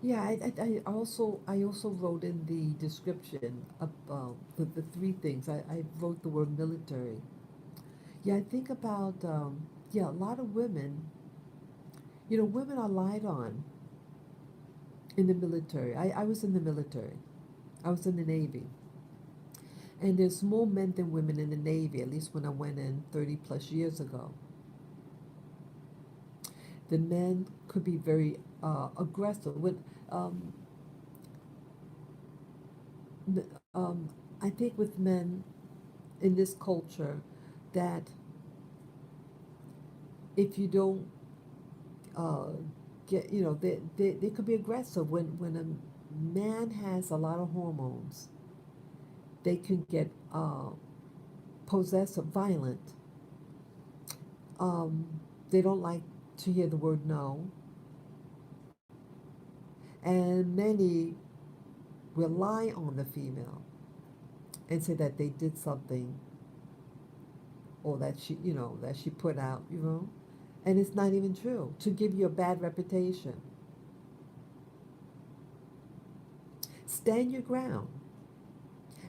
Yeah, I also wrote in the description of the three things. I wrote the word military. Yeah, I think about yeah, a lot of women. Women are lied on in the military. I was in the military. I was in the Navy, and there's more men than women in the Navy. At least when I went in 30 plus years ago, the men could be very aggressive. Um, um, I think with men in this culture that if you don't uh, get, they could be aggressive. When a man has a lot of hormones, they can get possessive, violent. Um, they don't like to hear the word no, and many rely on the female and say that they did something or that she put out, and it's not even true to give you a bad reputation. Stand your ground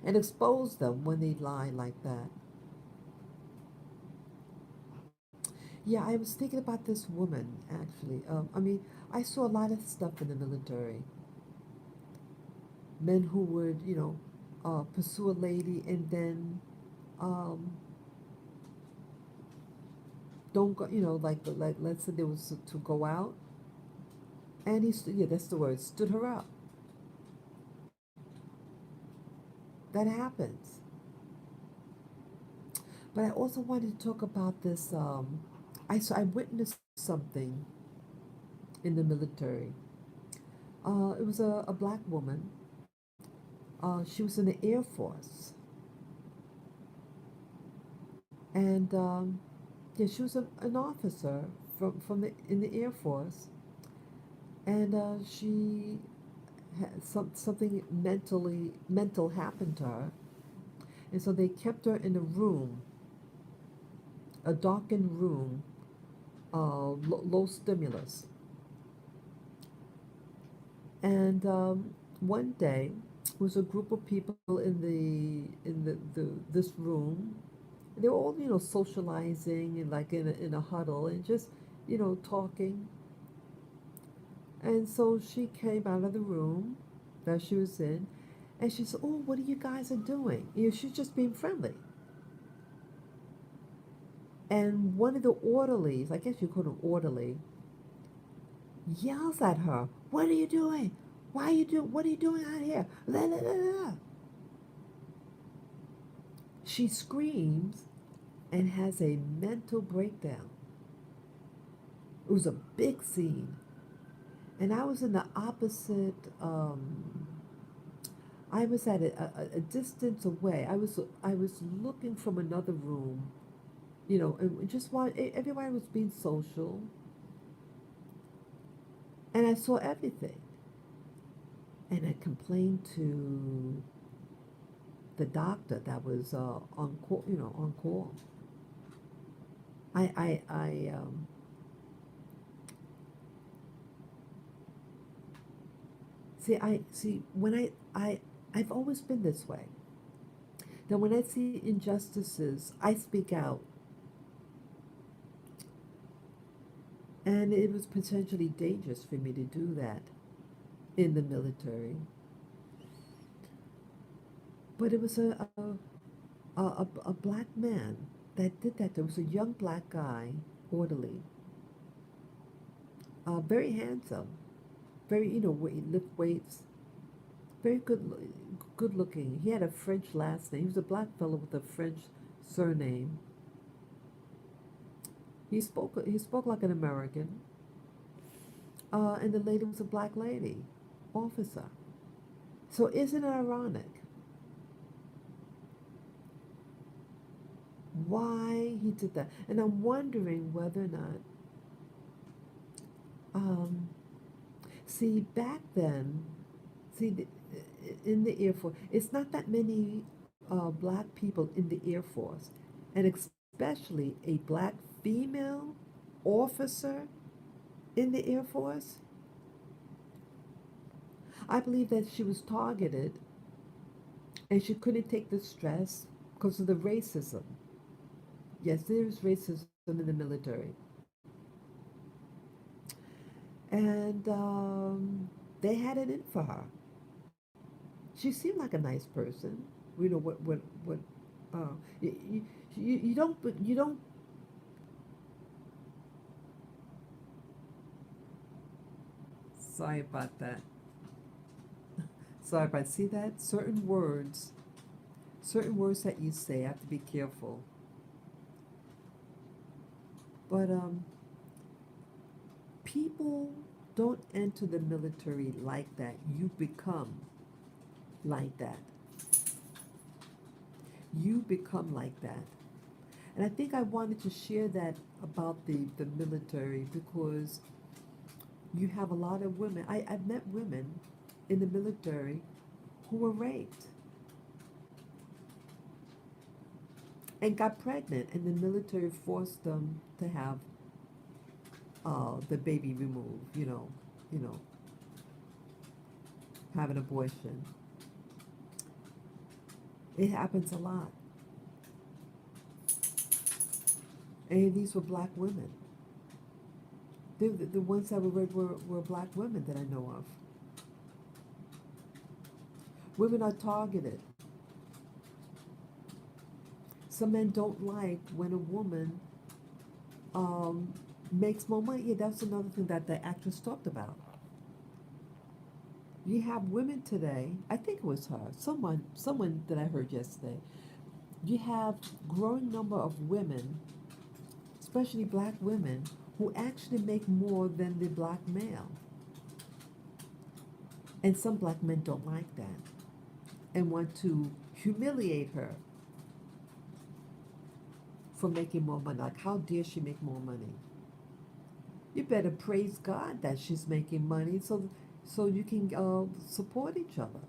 and expose them when they lie like that. Yeah, I was thinking about this woman actually. I mean, I saw a lot of stuff in the military. Men who would, pursue a lady and then um, don't go, like let's say there was to go out, and yeah, that's the word, stood her up. That happens. But I also wanted to talk about this. I witnessed something in the military. It was a black woman. She was in the Air Force, and yeah, she was an officer from the in the Air Force, and she had something mental happened to her, and so they kept her in a room, a darkened room, low stimulus, and one day was a group of people in the this room. They were all socializing and like in a huddle and just talking. And so she came out of the room that she was in, and she said, "Oh, what are you guys are doing?" She's just being friendly. And one of the orderlies, I guess you call an orderly, yells at her, "What are you doing? What are you doing out here?" La, la, la, la. She screams and has a mental breakdown. It was a big scene. And I was in the opposite, I was at a distance away. I was looking from another room, and just while everybody was being social, and I saw everything. And I complained to the doctor that was on call, on call. I see when I've always been this way. That when I see injustices, I speak out, and it was potentially dangerous for me to do that in the military. But it was a black man that did that. There was a young black guy, orderly, very handsome, very lift weights. very good looking. He had a French last name. He was a black fellow with a French surname. He spoke like an American. And the lady was a black lady, officer. So isn't it ironic why he did that? And I'm wondering whether or not, um, see, back then, see, in the Air Force, it's not that many black people in the Air Force, and especially a black female officer in the Air Force. I believe that she was targeted and she couldn't take the stress because of the racism. Yes, there's racism in the military. And they had it in for her. She seemed like a nice person. You know what? Uh, you don't. Sorry about that. Sorry about see that certain words that you say have to be careful. But people don't enter the military like that. You become like that. You become like that. And I think I wanted to share that about the military because you have a lot of women. I've met women in the military who were raped and got pregnant, and the military forced them to have the baby removed. You know, have an abortion. It happens a lot, and these were black women. The ones that were raped were black women that I know of. Women are targeted. Some men don't like when a woman um, makes more money. Yeah, that's another thing that the actress talked about. You have women today. I think it was her. Someone that I heard yesterday. You have growing number of women, especially black women, who actually make more than the black male. And some black men don't like that and want to humiliate her for making more money. Like, how dare she make more money? You better praise God that she's making money so you can support each other.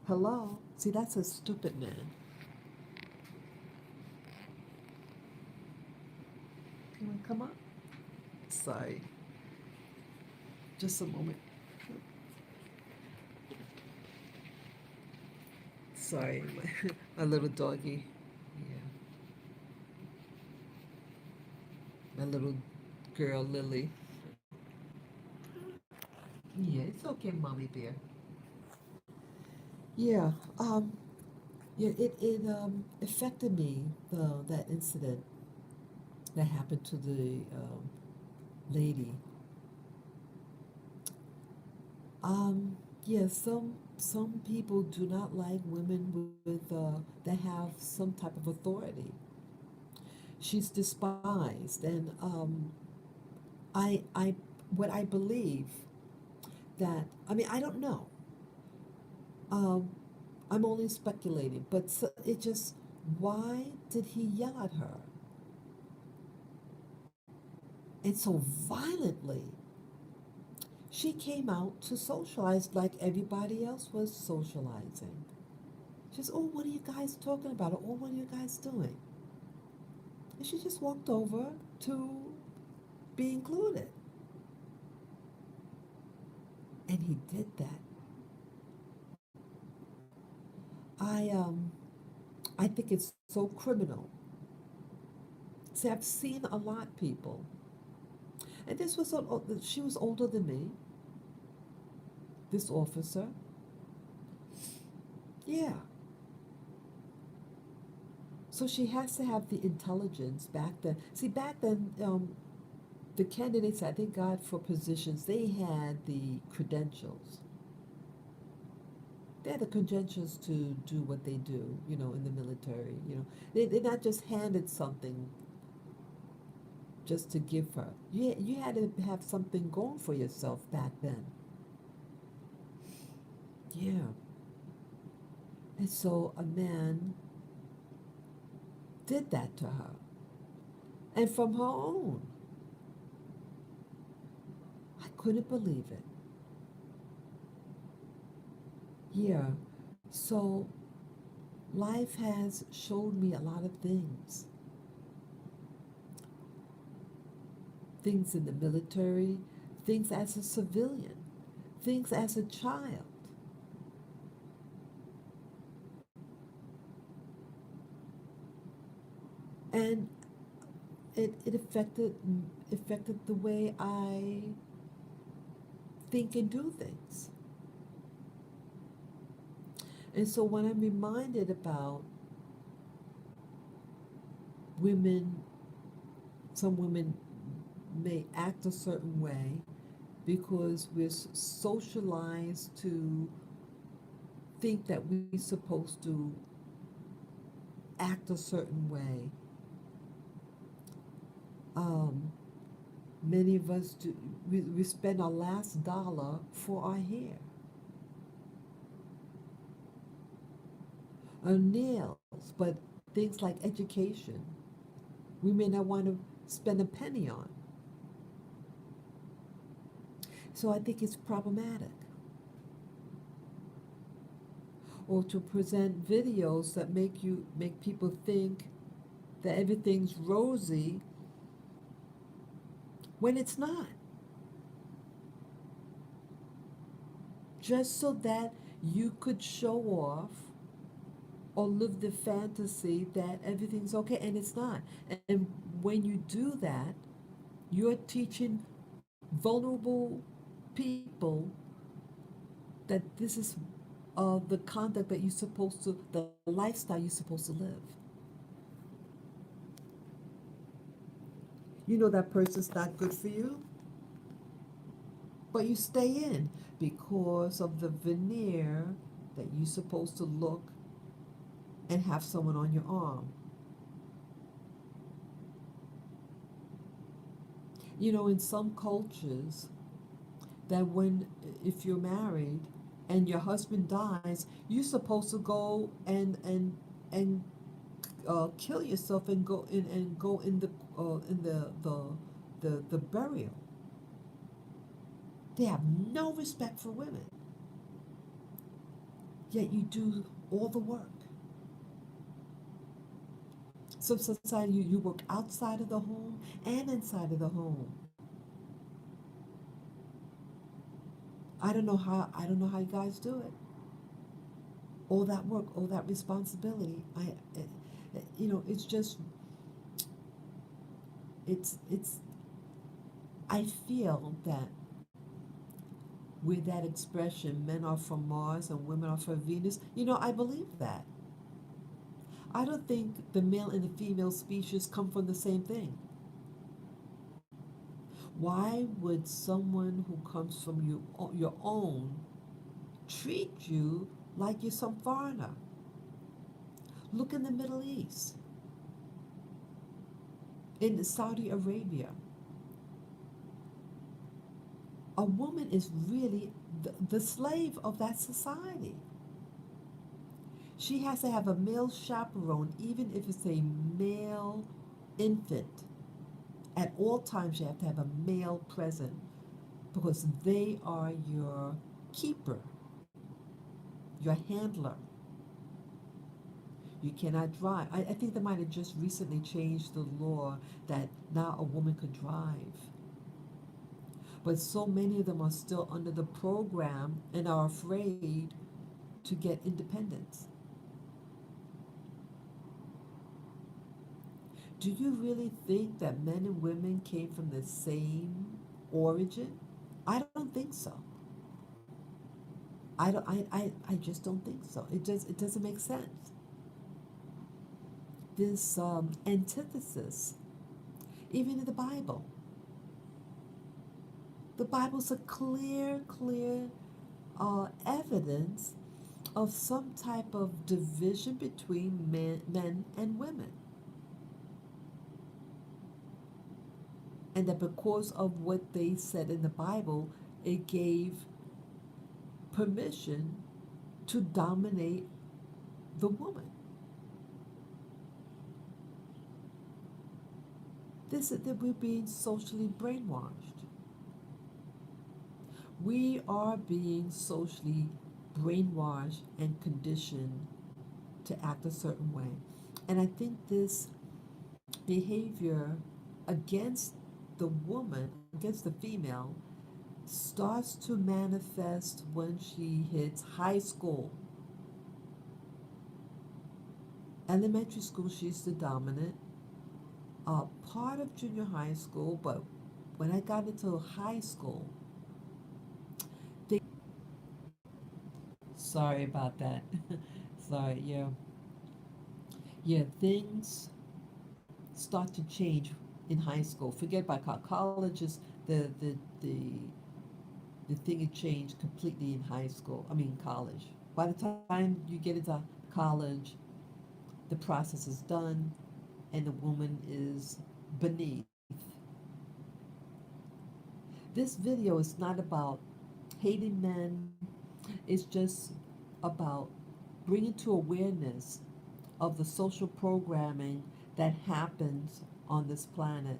Hello? See, that's a stupid man. You want to come up? Sorry. Just a moment. Sorry, my little doggy. Yeah, my little girl Lily. Yeah, it's okay, mommy bear. Yeah, yeah, it affected me that incident that happened to the lady. Um, yeah, some people do not like women with that have some type of authority. She's despised, and I what I believe that I mean I don't know. Um, I'm only speculating, but so, it just why did he yell at her and so violently? She came out to socialize like everybody else was socializing. She says, "Oh, what are you guys talking about? Or, oh, what are you guys doing?" And she just walked over to be included. And he did that. I um I think it's so criminal. See, I've seen a lot of people, and this was she was older than me. This officer, yeah. So she has to have the intelligence back then. See, back then, the candidates I think got for positions, they had the credentials. they're the credentials to do what they do, in the military. They're not just handed something just to give her. You had to have something going for yourself back then. Yeah. And so a man did that to her. And from her own. I couldn't believe it. Yeah. So life has showed me a lot of things. Things in the military, things as a civilian, things as a child. And it affected the way I think and do things. And so when I'm reminded about women, some women may act a certain way because we're socialized to think that we're supposed to act a certain way. Um, Many of us do. We spend our last dollar for our hair, our nails, but things like education, we may not want to spend a penny on. So I think it's problematic. Or to present videos that make people think that everything's rosy when it's not. Just so that you could show off or live the fantasy that everything's okay, and it's not. And when you do that, you're teaching vulnerable people that this is the conduct that you're supposed to, the lifestyle you're supposed to live. You know that person's not good for you, but you stay in because of the veneer that you're supposed to look and have someone on your arm. In some cultures, that when if you're married and your husband dies, you're supposed to go and kill yourself and go in the burial. They have no respect for women, yet you do all the work. Some society you work outside of the home and inside of the home. I don't know how you guys do it. All that work, all that responsibility. It's just it's. I feel that with that expression, men are from Mars and women are from Venus. I believe that. I don't think the male and the female species come from the same thing. Why would someone who comes from your own treat you like you're some foreigner? Look in the Middle East, in Saudi Arabia. A woman is really the slave of that society. She has to have a male chaperone, even if it's a male infant. At all times, you have to have a male present because they are your keeper, your handler. You cannot drive. I think they might have just recently changed the law that now a woman could drive. But so many of them are still under the program and are afraid to get independence. Do you really think that men and women came from the same origin? I don't think so. I just don't think so. It doesn't make sense. This antithesis, even in the Bible. The Bible's a clear evidence of some type of division between men and women. And that because of what they said in the Bible, it gave permission to dominate the woman. This is that we're being socially brainwashed. We are being socially brainwashed and conditioned to act a certain way. And I think this behavior against the woman, against the female, starts to manifest when she hits high school. Elementary school, she's the dominant. Part of junior high school, but when I got into high school, they, sorry about that. Sorry, yeah. Yeah, things start to change in high school. Forget about colleges, the, the, the, the thing had changed completely in high school, I mean, college. By the time you get into college, the process is done and the woman is beneath. This video is not about hating men, it's just about bringing to awareness of the social programming that happens on this planet,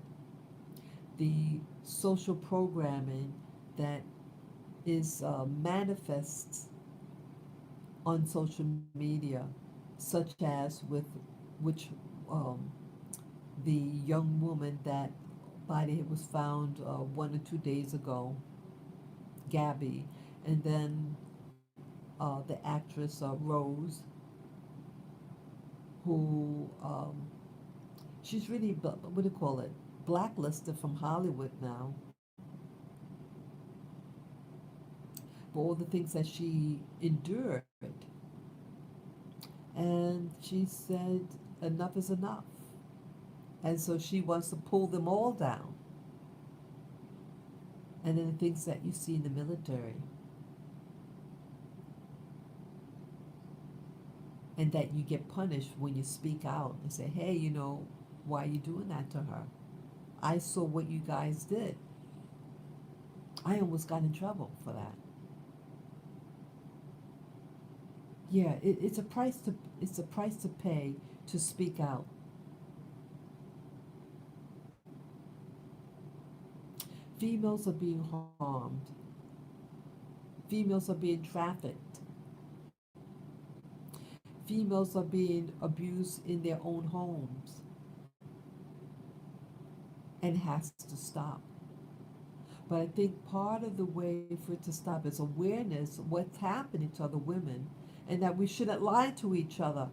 the social programming that is manifests on social media, such as with which um, the young woman that body was found 1 or 2 days ago, Gabby, and then the actress Rose, who she's really what do you call it, blacklisted from Hollywood now for all the things that she endured, and she said enough is enough, and so she wants to pull them all down. And then the things that you see in the military, and that you get punished when you speak out and say, hey, why are you doing that to her? I saw what you guys did. I almost got in trouble for that. Yeah, it's a price to pay to speak out. Females are being harmed. Females are being trafficked. Females are being abused in their own homes, and it has to stop. But I think part of the way for it to stop is awareness of what's happening to other women, and that we shouldn't lie to each other.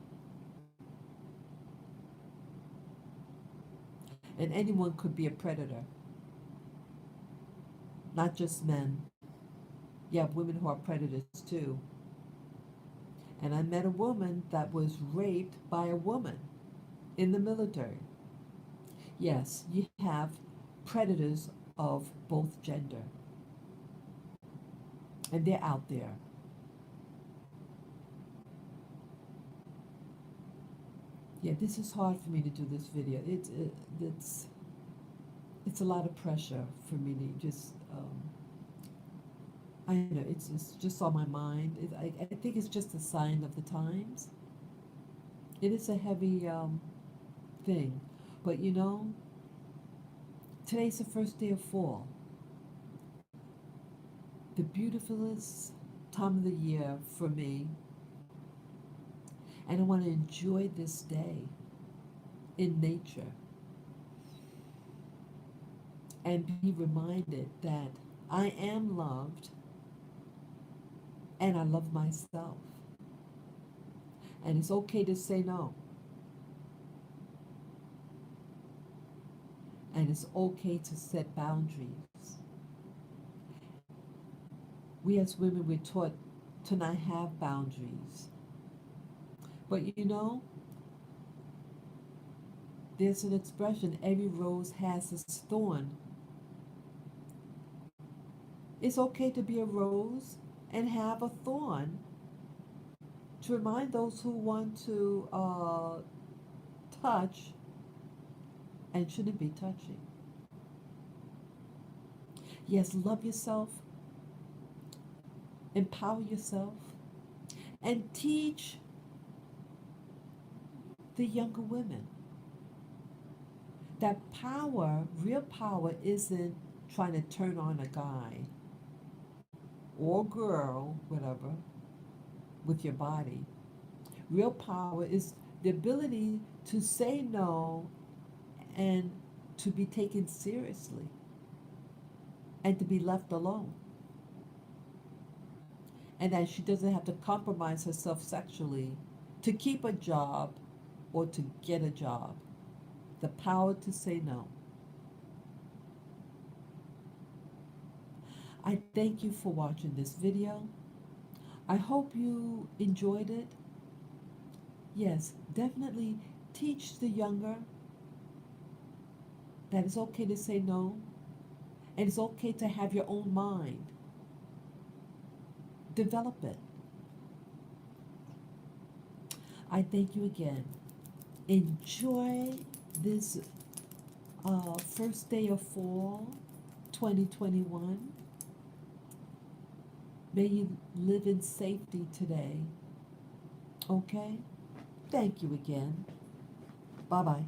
And anyone could be a predator, not just men. You have women who are predators too. And I met a woman that was raped by a woman in the military. Yes, you have predators of both gender, and they're out there. Yeah, this is hard for me to do this video. It's a lot of pressure for me to just. I know it's just on my mind. I think it's just a sign of the times. It is a heavy thing, but today's the first day of fall, the beautifulest time of the year for me, and I want to enjoy this day in nature and be reminded that I am loved and I love myself. And it's okay to say no. And it's okay to set boundaries. We as women, we're taught to not have boundaries. But there's an expression, every rose has its thorn. It's okay to be a rose and have a thorn to remind those who want to touch and shouldn't be touching. Yes, love yourself, empower yourself, and teach the younger women that power, real power, isn't trying to turn on a guy or girl, whatever, with your body. Real power is the ability to say no and to be taken seriously and to be left alone. And that she doesn't have to compromise herself sexually to keep a job or to get a job. The power to say no. I thank you for watching this video. I hope you enjoyed it. Yes, definitely teach the younger that it's okay to say no, and it's okay to have your own mind. Develop it. I thank you again. Enjoy this first day of fall 2021. May you live in safety today. Okay? Thank you again. Bye bye.